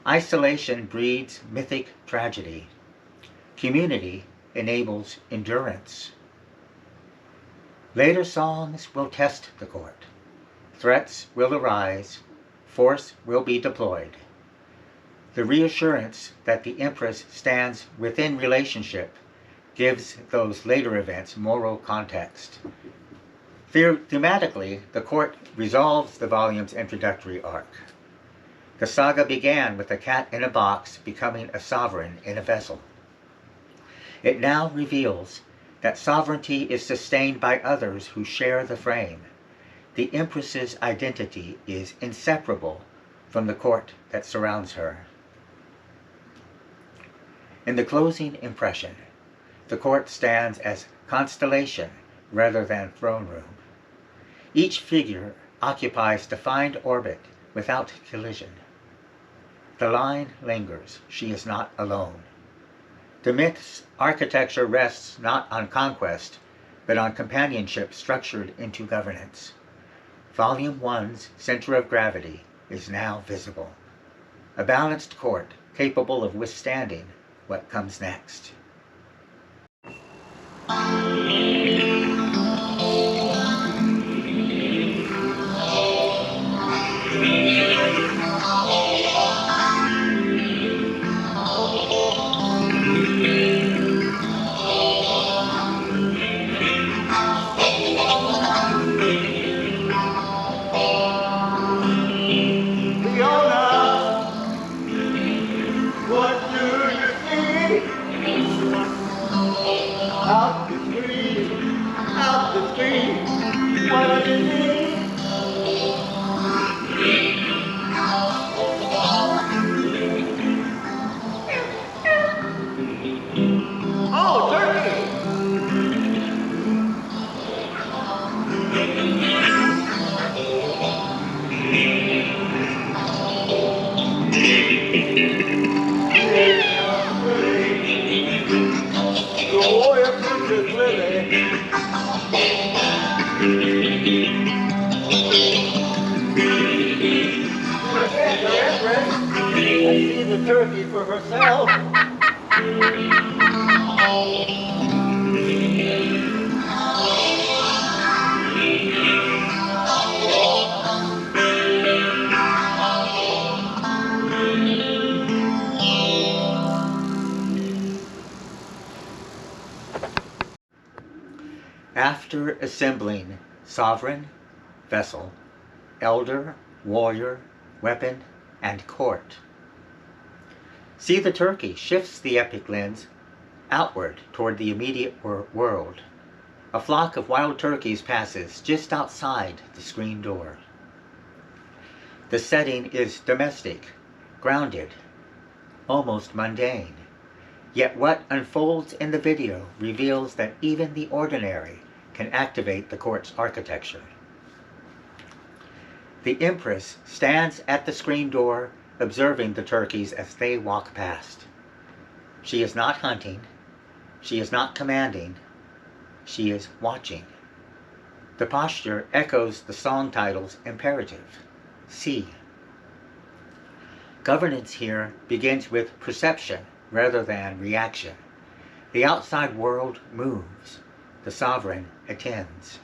Isolation breeds mythic tragedy. Community enables endurance. Later songs will test the court. Threats will arise. Force will be deployed. The reassurance that the Empress stands within relationship gives those later events moral context. Thematically, the court resolves the volume's introductory arc. The saga began with a cat in a box becoming a sovereign in a vessel. It now reveals that sovereignty is sustained by others who share the frame. The Empress's identity is inseparable from the court that surrounds her. In the closing impression, the court stands as constellation rather than throne room. Each figure occupies defined orbit without collision. The line lingers. She is not alone. The myth's architecture rests not on conquest, but on companionship structured into governance. Volume 1's center of gravity is now visible. A balanced court capable of withstanding what comes next. Turkey for herself. After assembling sovereign, vessel, elder, warrior, weapon, and court, See the Turkey shifts the epic lens outward toward the immediate world. A flock of wild turkeys passes just outside the screen door. The setting is domestic, grounded, almost mundane. Yet what unfolds in the video reveals that even the ordinary can activate the court's architecture. The Empress stands at the screen door, observing the turkeys as they walk past. She is not hunting. She is not commanding. She is watching. The posture echoes the song title's imperative, see. Governance here begins with perception rather than reaction. The outside world moves. The sovereign attends.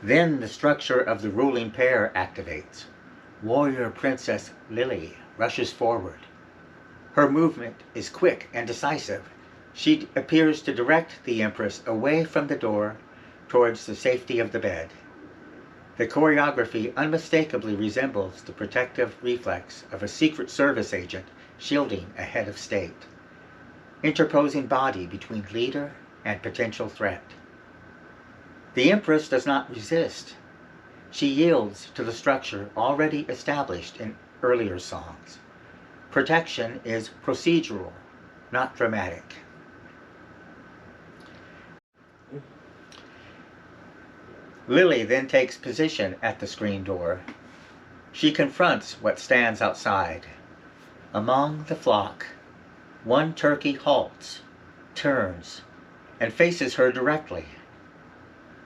Then the structure of the ruling pair activates. Warrior Princess Lily rushes forward. Her movement is quick and decisive. She appears to direct the Empress away from the door towards the safety of the bed. The choreography unmistakably resembles the protective reflex of a Secret Service agent shielding a head of state, interposing body between leader and potential threat. The Empress does not resist. She yields to the structure already established in earlier songs. Protection is procedural, not dramatic. Lily then takes position at the screen door. She confronts what stands outside. Among the flock, one turkey halts, turns, and faces her directly,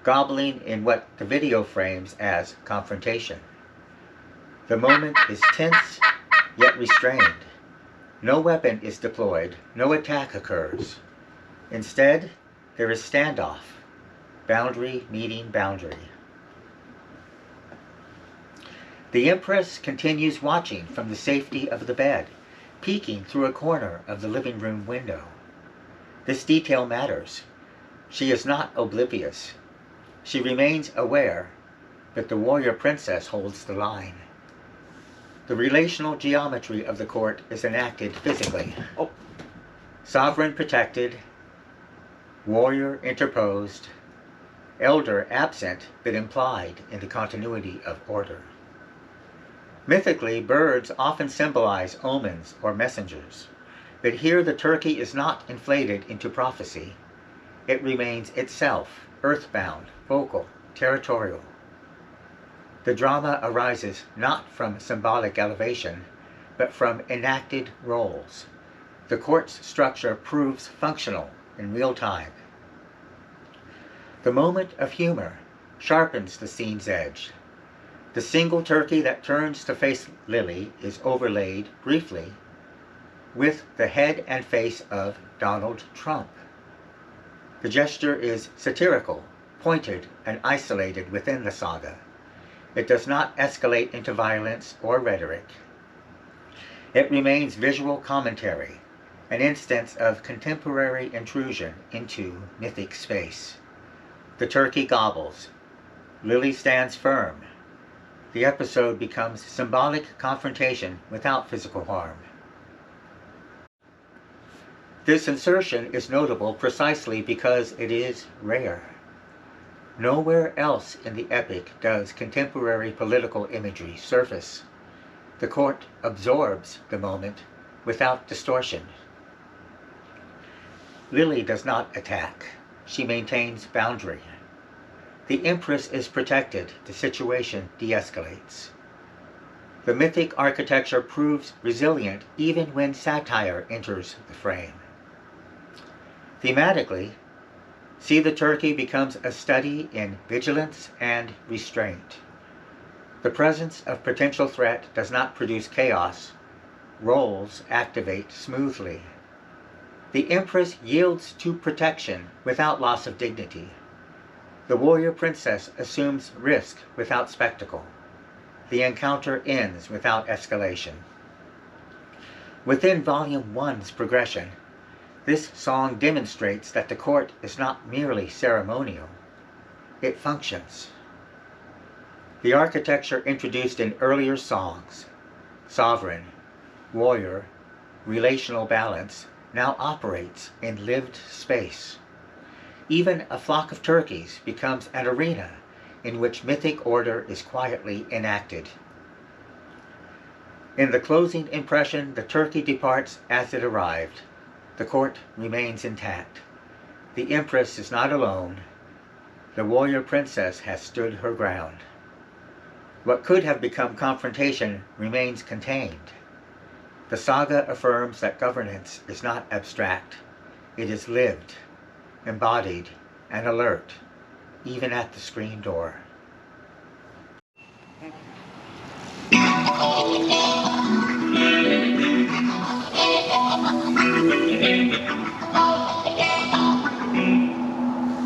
gobbling in what the video frames as confrontation. The moment is tense, yet restrained. No weapon is deployed, no attack occurs. Instead, there is standoff, boundary meeting boundary. The Empress continues watching from the safety of the bed, peeking through a corner of the living room window. This detail matters. She is not oblivious. She remains aware, but the warrior princess holds the line. The relational geometry of the court is enacted physically. Sovereign protected, warrior interposed, elder absent but implied in the continuity of order. Mythically, birds often symbolize omens or messengers, but here the turkey is not inflated into prophecy. It remains itself, earthbound, vocal, territorial. The drama arises not from symbolic elevation, but from enacted roles. The court's structure proves functional in real time. The moment of humor sharpens the scene's edge. The single turkey that turns to face Lily is overlaid, briefly, with the head and face of Donald Trump. The gesture is satirical, pointed, and isolated within the saga. It does not escalate into violence or rhetoric. It remains visual commentary, an instance of contemporary intrusion into mythic space. The turkey gobbles. Lily stands firm. The episode becomes symbolic confrontation without physical harm. This insertion is notable precisely because it is rare. Nowhere else in the epic does contemporary political imagery surface. The court absorbs the moment without distortion. Lily does not attack. She maintains boundary. The Empress is protected. The situation de-escalates. The mythic architecture proves resilient even when satire enters the frame. Thematically, See the Turkey becomes a study in vigilance and restraint. The presence of potential threat does not produce chaos. Roles activate smoothly. The Empress yields to protection without loss of dignity. The warrior princess assumes risk without spectacle. The encounter ends without escalation. Within Volume 1's progression, this song demonstrates that the court is not merely ceremonial. It functions. The architecture introduced in earlier songs, sovereign, warrior, relational balance, now operates in lived space. Even a flock of turkeys becomes an arena in which mythic order is quietly enacted. In the closing impression, the turkey departs as it arrived. The court remains intact. The Empress is not alone. The warrior princess has stood her ground. What could have become confrontation remains contained. The saga affirms that governance is not abstract. It is lived. embodied and alert, even at the screen door.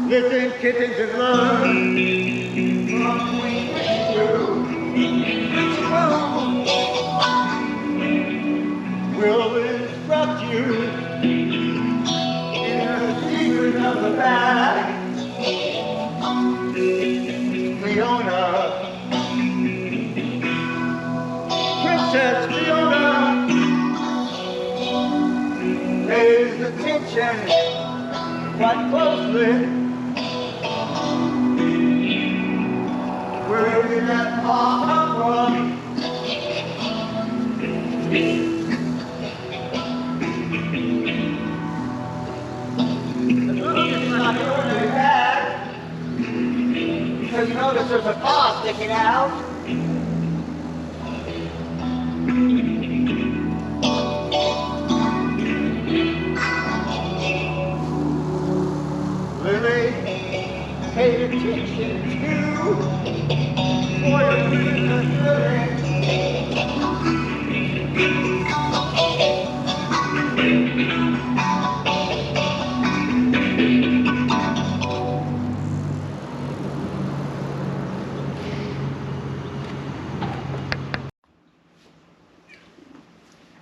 Listen, kittens, and learn from queen to will instruct you in the secret of the bag. Fiona, Princess Fiona, pays attention quite closely. Where did that paw come from? It's not an ordinary bag, because you notice there's a paw sticking out. Lily paid attention to for your Lily.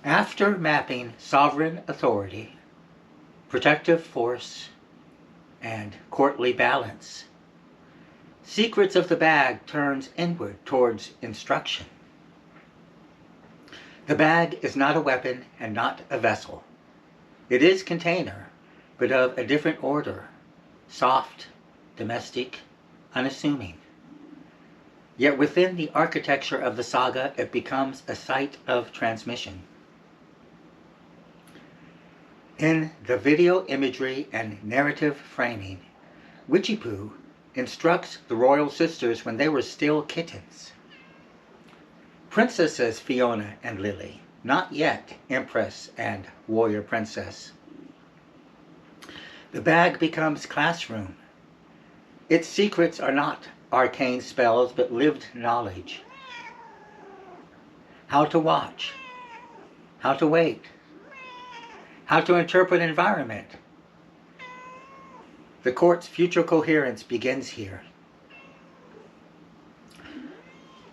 After mapping sovereign authority, protective force, and courtly balance, Secrets of the Bag turns inward towards instruction. The bag is not a weapon and not a vessel. It is container, but of a different order, soft, domestic, unassuming. Yet within the architecture of the saga, it becomes a site of transmission. In the video imagery and narrative framing, Witchypoo instructs the royal sisters when they were still kittens. Princesses Fiona and Lily, not yet Empress and Warrior Princess. The bag becomes classroom. Its secrets are not arcane spells, but lived knowledge. How to watch, how to wait, how to interpret environment. The court's future coherence begins here.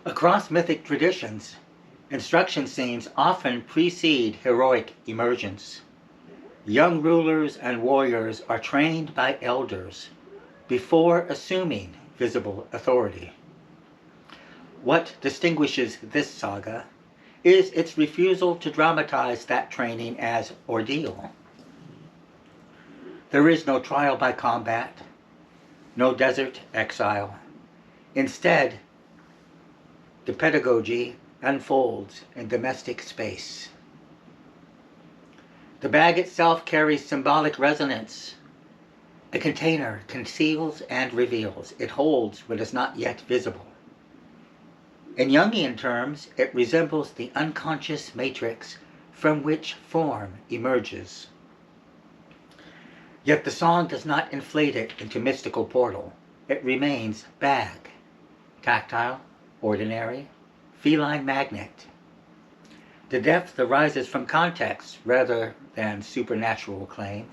Across mythic traditions, instruction scenes often precede heroic emergence. Young rulers and warriors are trained by elders before assuming visible authority. What distinguishes this saga is its refusal to dramatize that training as ordeal. There is no trial by combat, no desert exile. Instead, the pedagogy unfolds in domestic space. The bag itself carries symbolic resonance. A container conceals and reveals. It holds what is not yet visible. In Jungian terms, it resembles the unconscious matrix from which form emerges. Yet the song does not inflate it into mystical portal. It remains bag, tactile, ordinary, feline magnet. The depth arises from context rather than supernatural claim.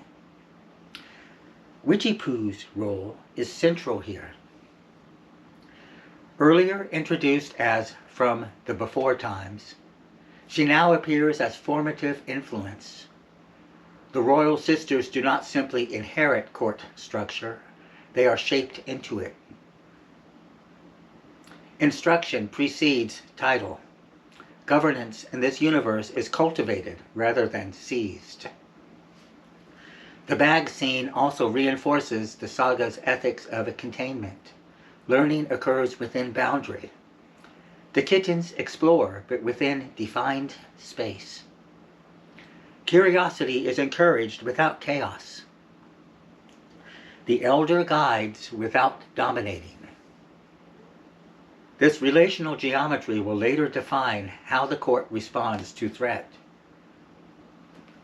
Witchypoo's role is central here. Earlier introduced as from the before times, she now appears as formative influence. The royal sisters do not simply inherit court structure, they are shaped into it. Instruction precedes title. Governance in this universe is cultivated rather than seized. The bag scene also reinforces the saga's ethics of containment. Learning occurs within boundary. The kittens explore, but within defined space. Curiosity is encouraged without chaos. The elder guides without dominating. This relational geometry will later define how the court responds to threat.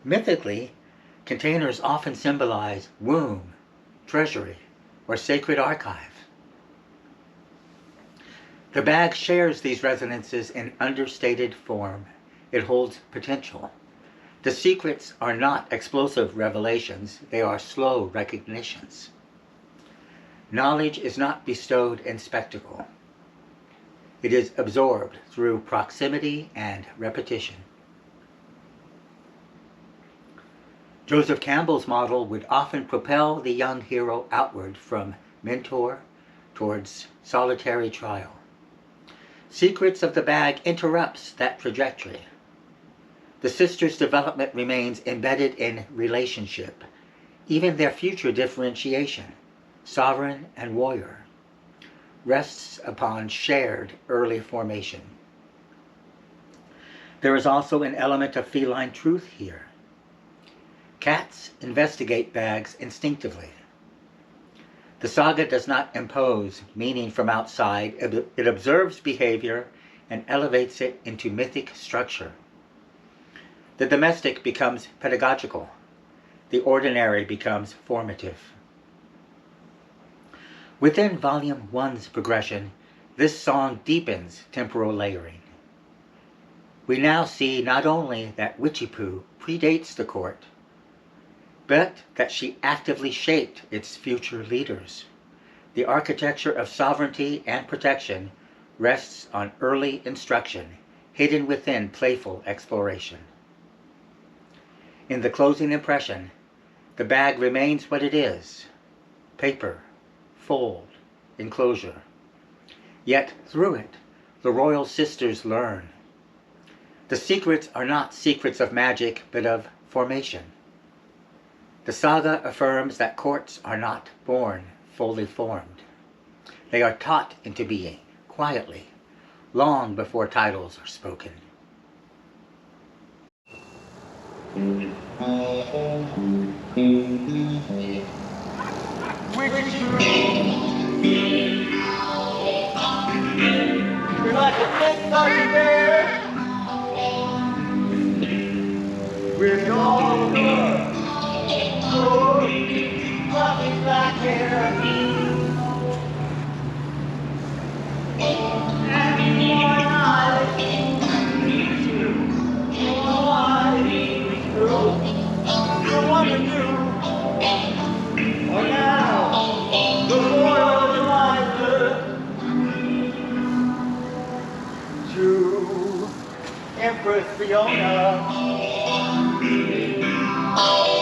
Mythically, containers often symbolize womb, treasury, or sacred archive. The bag shares these resonances in understated form. It holds potential. The secrets are not explosive revelations, they are slow recognitions. Knowledge is not bestowed in spectacle. It is absorbed through proximity and repetition. Joseph Campbell's model would often propel the young hero outward from mentor towards solitary trial. Secrets of the Bag interrupts that trajectory. The sisters' development remains embedded in relationship, even their future differentiation, sovereign and warrior, rests upon shared early formation. There is also an element of feline truth here. Cats investigate bags instinctively. The saga does not impose meaning from outside. It observes behavior and elevates it into mythic structure. The domestic becomes pedagogical. The ordinary becomes formative. Within Volume 1's progression, this song deepens temporal layering. We now see not only that Witchy-Poo predates the court, but that she actively shaped its future leaders. The architecture of sovereignty and protection rests on early instruction, hidden within playful exploration. In the closing impression, the bag remains what it is: paper, fold, enclosure. Yet through it, the royal sisters learn. The secrets are not secrets of magic, but of formation. The saga affirms that courts are not born fully formed. They are taught into being, quietly, long before titles are spoken. You're like a big fuzzy bear with all your fluffy black hair. And one eye leads you, one eye leads through. The one of you are now the royal advisor to Empress Fiona,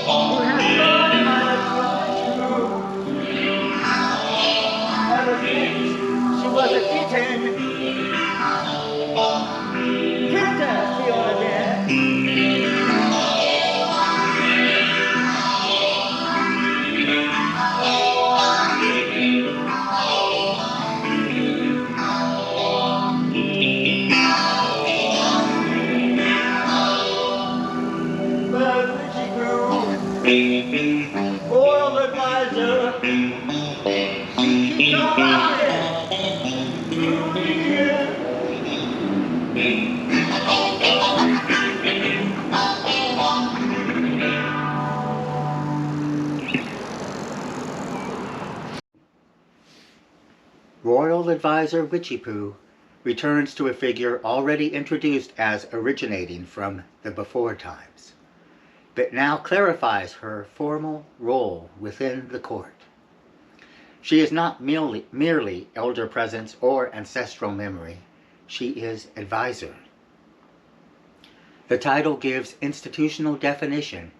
who has learned how to ever since she was a kitten. Princess Fiona then. But when she grew royal advisor, she keeps on rocking through the years. Royal advisor Witchy-Poo returns to a figure already introduced as originating from the before times, but now clarifies her formal role within the court. She is not merely elder presence or ancestral memory. She is advisor. The title gives institutional definition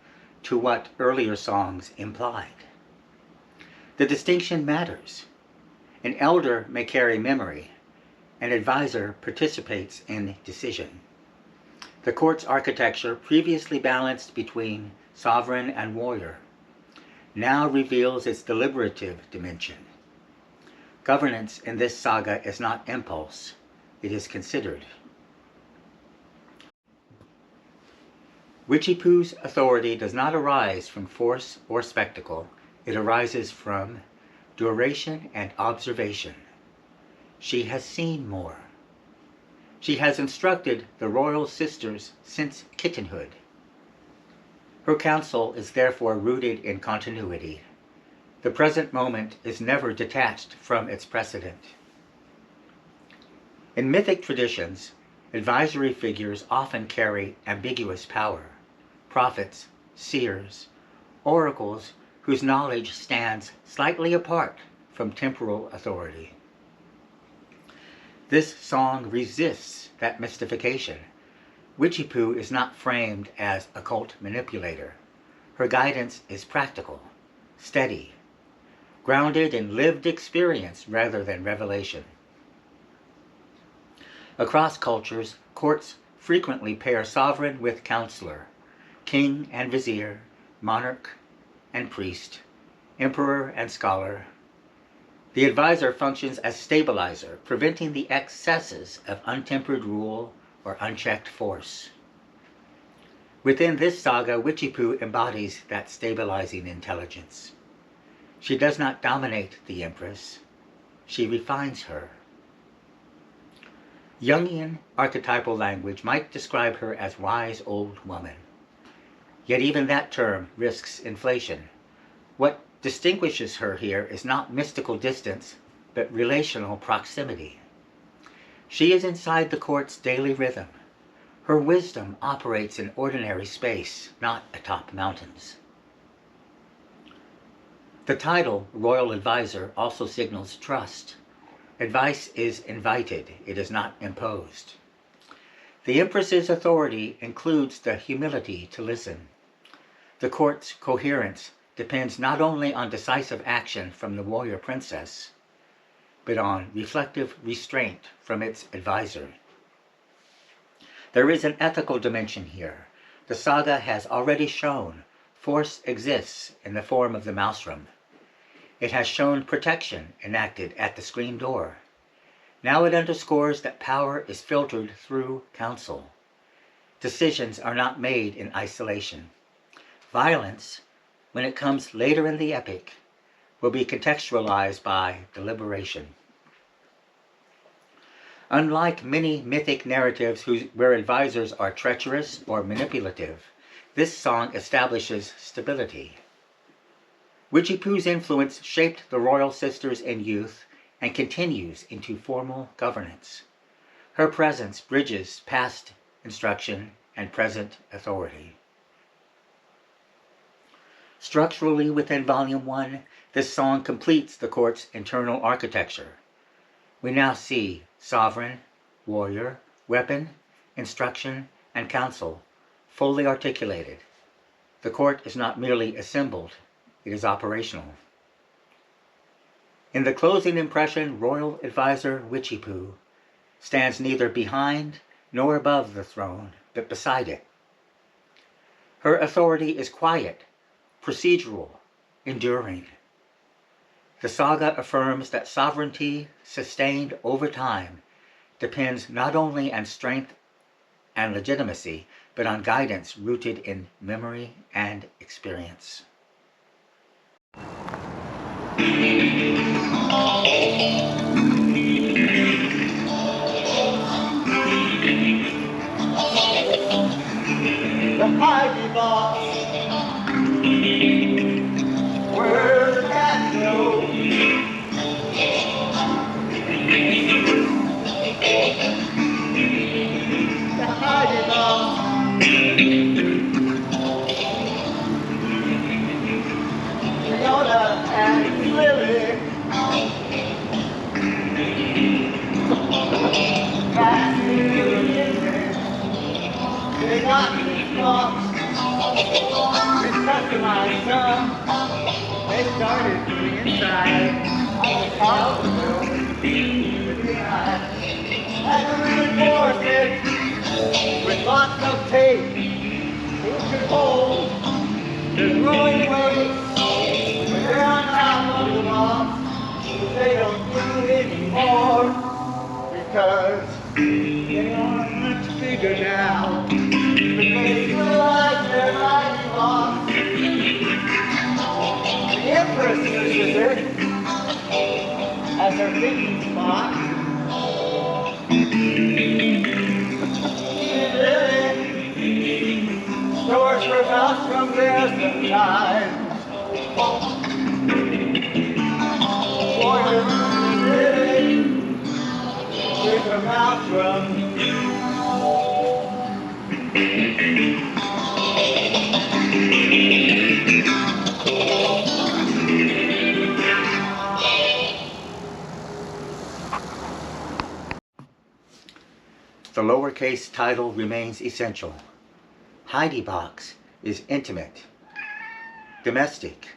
to what earlier songs implied. The distinction matters. An elder may carry memory. An advisor participates in decision. The court's architecture, previously balanced between sovereign and warrior, now reveals its deliberative dimension. Governance in this saga is not impulse, it is considered. Witchy-Poo's authority does not arise from force or spectacle, it arises from duration and observation. She has seen more. She has instructed the royal sisters since kittenhood. Her counsel is therefore rooted in continuity. The present moment is never detached from its precedent. In mythic traditions, advisory figures often carry ambiguous power: prophets, seers, oracles whose knowledge stands slightly apart from temporal authority. This song resists that mystification. Witchy-Poo is not framed as a cult manipulator. Her guidance is practical, steady, grounded in lived experience rather than revelation. Across cultures, courts frequently pair sovereign with counselor, king and vizier, monarch and priest, emperor and scholar. The advisor functions as stabilizer, preventing the excesses of untempered rule or unchecked force. Within this saga, Witchy-Poo embodies that stabilizing intelligence. She does not dominate the Empress, she refines her. Jungian archetypal language might describe her as wise old woman. Yet even that term risks inflation. What distinguishes her here is not mystical distance, but relational proximity. She is inside the court's daily rhythm. Her wisdom operates in ordinary space, not atop mountains. The title, Royal Advisor, also signals trust. Advice is invited, it is not imposed. The Empress's authority includes the humility to listen. The court's coherence depends not only on decisive action from the warrior princess, but on reflective restraint from its advisor. There is an ethical dimension here. The saga has already shown force exists in the form of the maelstrom. It has shown protection enacted at the screen door. Now it underscores that power is filtered through counsel. Decisions are not made in isolation. Violence, when it comes later in the epic, will be contextualized by deliberation. Unlike many mythic narratives where advisors are treacherous or manipulative, this song establishes stability. Witchy-Poo's influence shaped the royal sisters in youth and continues into formal governance. Her presence bridges past instruction and present authority. Structurally within Volume 1, this song completes the court's internal architecture. We now see sovereign, warrior, weapon, instruction, and counsel fully articulated. The court is not merely assembled, it is operational. In the closing impression, Royal Advisor Witchy-Poo stands neither behind nor above the throne, but beside it. Her authority is quiet, procedural, enduring. The saga affirms that sovereignty sustained over time depends not only on strength and legitimacy, but on guidance rooted in memory and experience. The hidey box, where the cat goes. The hidey box, Fiona and Lily, back to the kitchen. They got these blocks. It's customized some. They started from the inside. The house was built behind. Had to reinforce it with lots of tape. It could hold the growing weight. When they're on top of the box, they don't do it anymore because they are much bigger now. But they feel like they're hiding box. The Empress uses it as her thinking spot. Even Lily stores her mouse from there sometimes. her maelstrom. The lowercase title remains essential. Heidi Box is intimate, domestic,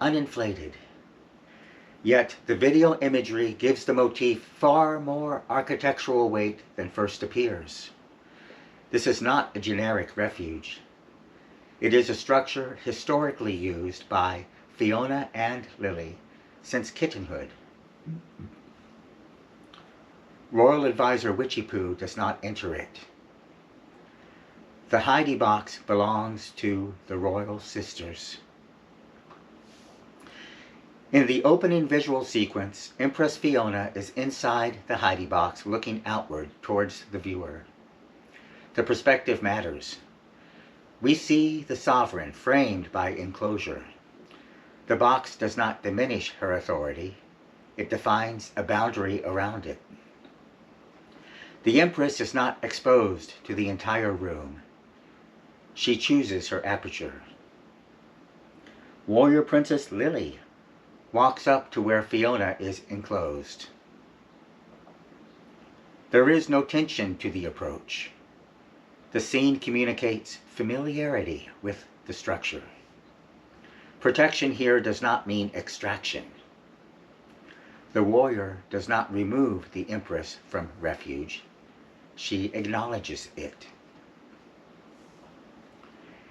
uninflated. Yet the video imagery gives the motif far more architectural weight than first appears. This is not a generic refuge. It is a structure historically used by Fiona and Lily since kittenhood. Royal Advisor Witchy-Poo does not enter it. The Heidi Box belongs to the Royal Sisters. In the opening visual sequence, Empress Fiona is inside the Heidi Box looking outward towards the viewer. The perspective matters. We see the sovereign framed by enclosure. The box does not diminish her authority. It defines a boundary around it. The Empress is not exposed to the entire room. She chooses her aperture. Warrior Princess Lily walks up to where Fiona is enclosed. There is no tension to the approach. The scene communicates familiarity with the structure. Protection here does not mean extraction. The warrior does not remove the Empress from refuge. She acknowledges it.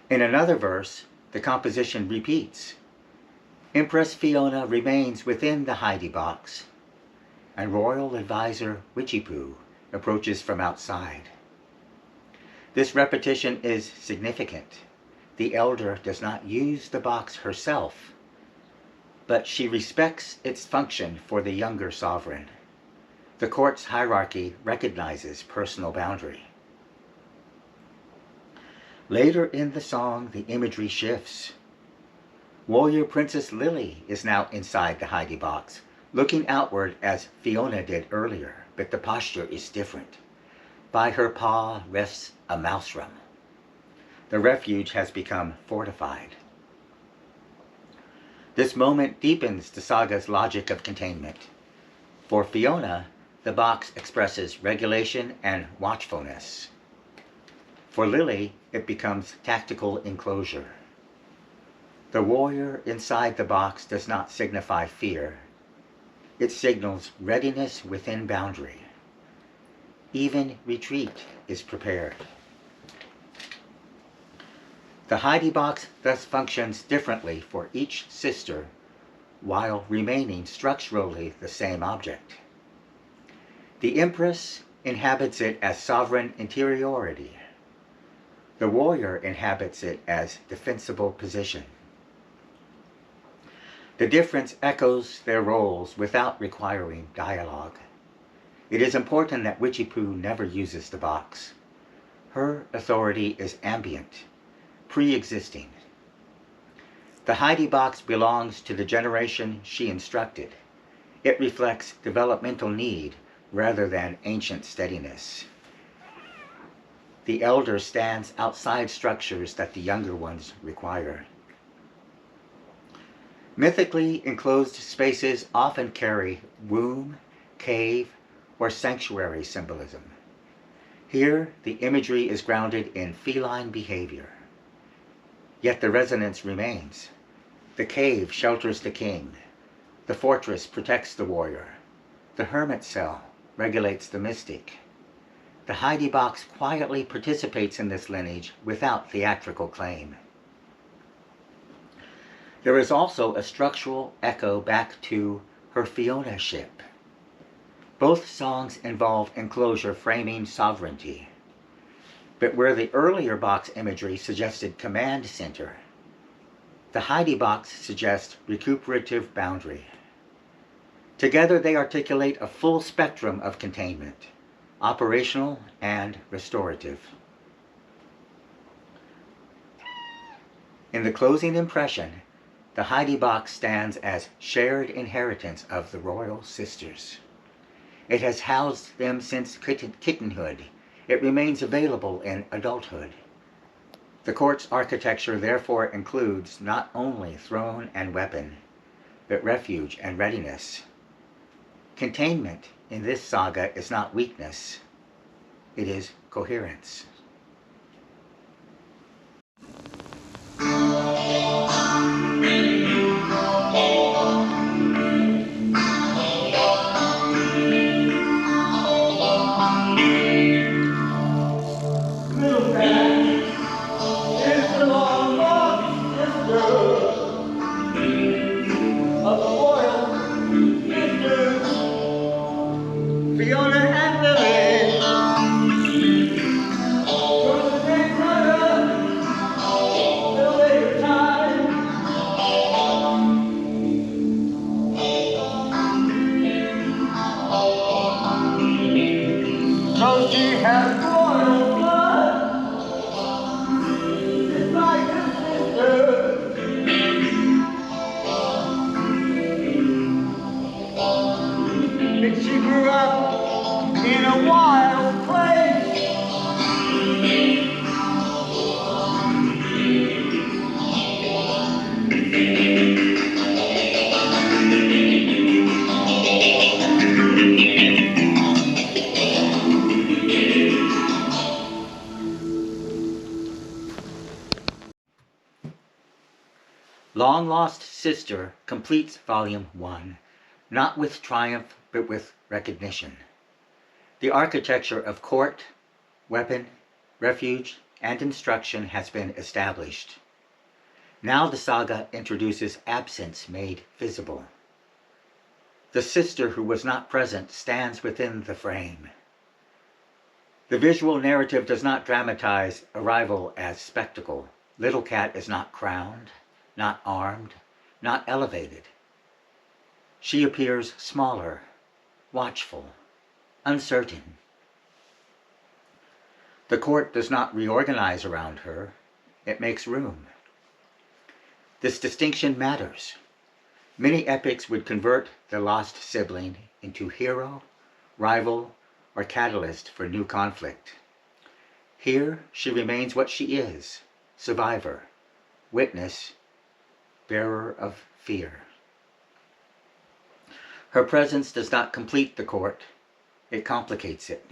In another verse, the composition repeats. Empress Fiona remains within the Heidi Box, and Royal Advisor Witchy-Poo approaches from outside. This repetition is significant. The elder does not use the box herself, but she respects its function for the younger sovereign. The court's hierarchy recognizes personal boundary. Later in the song, the imagery shifts. Warrior Princess Lily is now inside the Heidi Box, looking outward as Fiona did earlier, but the posture is different. By her paw rests a maelstrom. The refuge has become fortified. This moment deepens the saga's logic of containment. For Fiona, the box expresses regulation and watchfulness. For Lily, it becomes tactical enclosure. The warrior inside the box does not signify fear. It signals readiness within boundary. Even retreat is prepared. The Heidi Box thus functions differently for each sister while remaining structurally the same object. The Empress inhabits it as sovereign interiority. The warrior inhabits it as defensible position. The difference echoes their roles without requiring dialogue. It is important that Witchy-Poo never uses the box. Her authority is ambient, pre-existing. The Heidi Box belongs to the generation she instructed. It reflects developmental need rather than ancient steadiness. The elder stands outside structures that the younger ones require. Mythically enclosed spaces often carry womb, cave, or sanctuary symbolism. Here, the imagery is grounded in feline behavior. Yet the resonance remains. The cave shelters the king. The fortress protects the warrior. The hermit cell regulates the mystic. The Heidi Box quietly participates in this lineage without theatrical claim. There is also a structural echo back to her Fiona ship. Both songs involve enclosure framing sovereignty. But where the earlier box imagery suggested command center, the Heidi Box suggests recuperative boundary. Together they articulate a full spectrum of containment, operational and restorative. In the closing impression, the Heidi Box stands as shared inheritance of the royal sisters. It has housed them since kittenhood. It remains available in adulthood. The court's architecture therefore includes not only throne and weapon, but refuge and readiness. Containment in this saga is not weakness, it is coherence. Little cat is the long lost sister of the royal sisters, Fiona and Lily. Through the great saga, the later time, so she has royal blood, just like her sister. But she grew up in a wild place. Long Lost Sister completes Volume 1, not with triumph, but with recognition. The architecture of court, weapon, refuge, and instruction has been established. Now the saga introduces absence made visible. The sister who was not present stands within the frame. The visual narrative does not dramatize arrival as spectacle. Little Cat is not crowned, not armed, not elevated. She appears smaller, watchful, uncertain. The court does not reorganize around her, it makes room. This distinction matters. Many epics would convert the lost sibling into hero, rival, or catalyst for new conflict. Here she remains what she is, survivor, witness, bearer of fear. Her presence does not complete the court, it complicates it.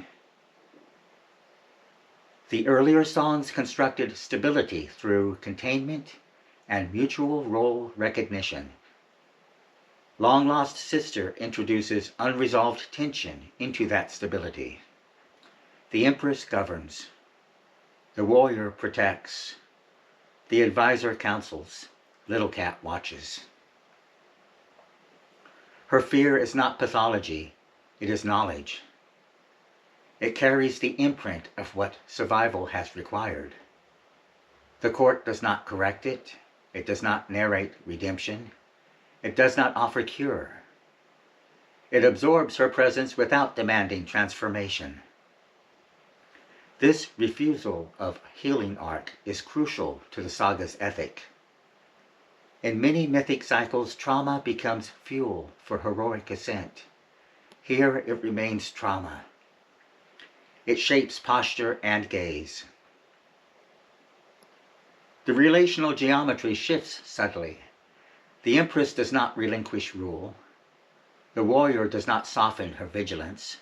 The earlier songs constructed stability through containment and mutual role recognition. Long Lost Sister introduces unresolved tension into that stability. The Empress governs. The warrior protects. The advisor counsels. Little Cat watches. Her fear is not pathology, it is knowledge. It carries the imprint of what survival has required. The court does not correct it, it does not narrate redemption, it does not offer cure. It absorbs her presence without demanding transformation. This refusal of healing arc is crucial to the saga's ethic. In many mythic cycles, trauma becomes fuel for heroic ascent. Here it remains trauma. It shapes posture and gaze. The relational geometry shifts subtly. The Empress does not relinquish rule. The warrior does not soften her vigilance.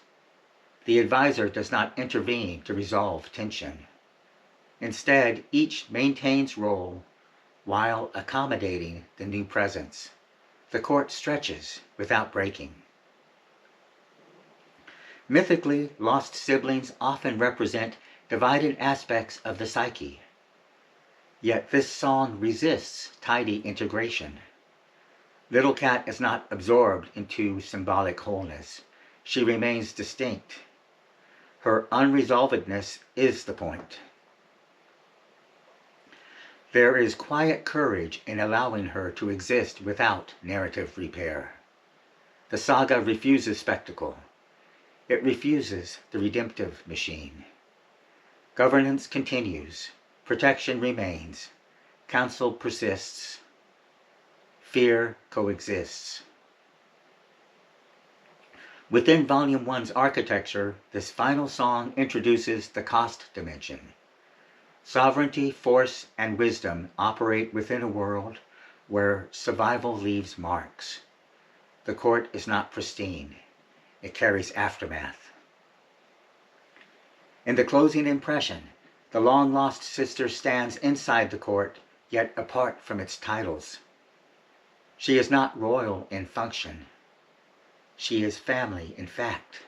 The advisor does not intervene to resolve tension. Instead, each maintains role while accommodating the new presence. The court stretches without breaking. Mythically, lost siblings often represent divided aspects of the psyche. Yet this song resists tidy integration. Little Cat is not absorbed into symbolic wholeness. She remains distinct. Her unresolvedness is the point. There is quiet courage in allowing her to exist without narrative repair. The saga refuses spectacle. It refuses the redemptive machine. Governance continues. Protection remains. Counsel persists. Fear coexists. Within Volume 1's architecture, this final song introduces the cost dimension. Sovereignty, force, and wisdom operate within a world where survival leaves marks. The court is not pristine. It carries aftermath. In the closing impression, the long-lost sister stands inside the court, yet apart from its titles. She is not royal in function. She is family in fact.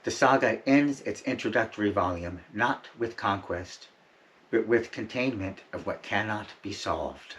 The saga ends its introductory volume not with conquest, but with containment of what cannot be solved.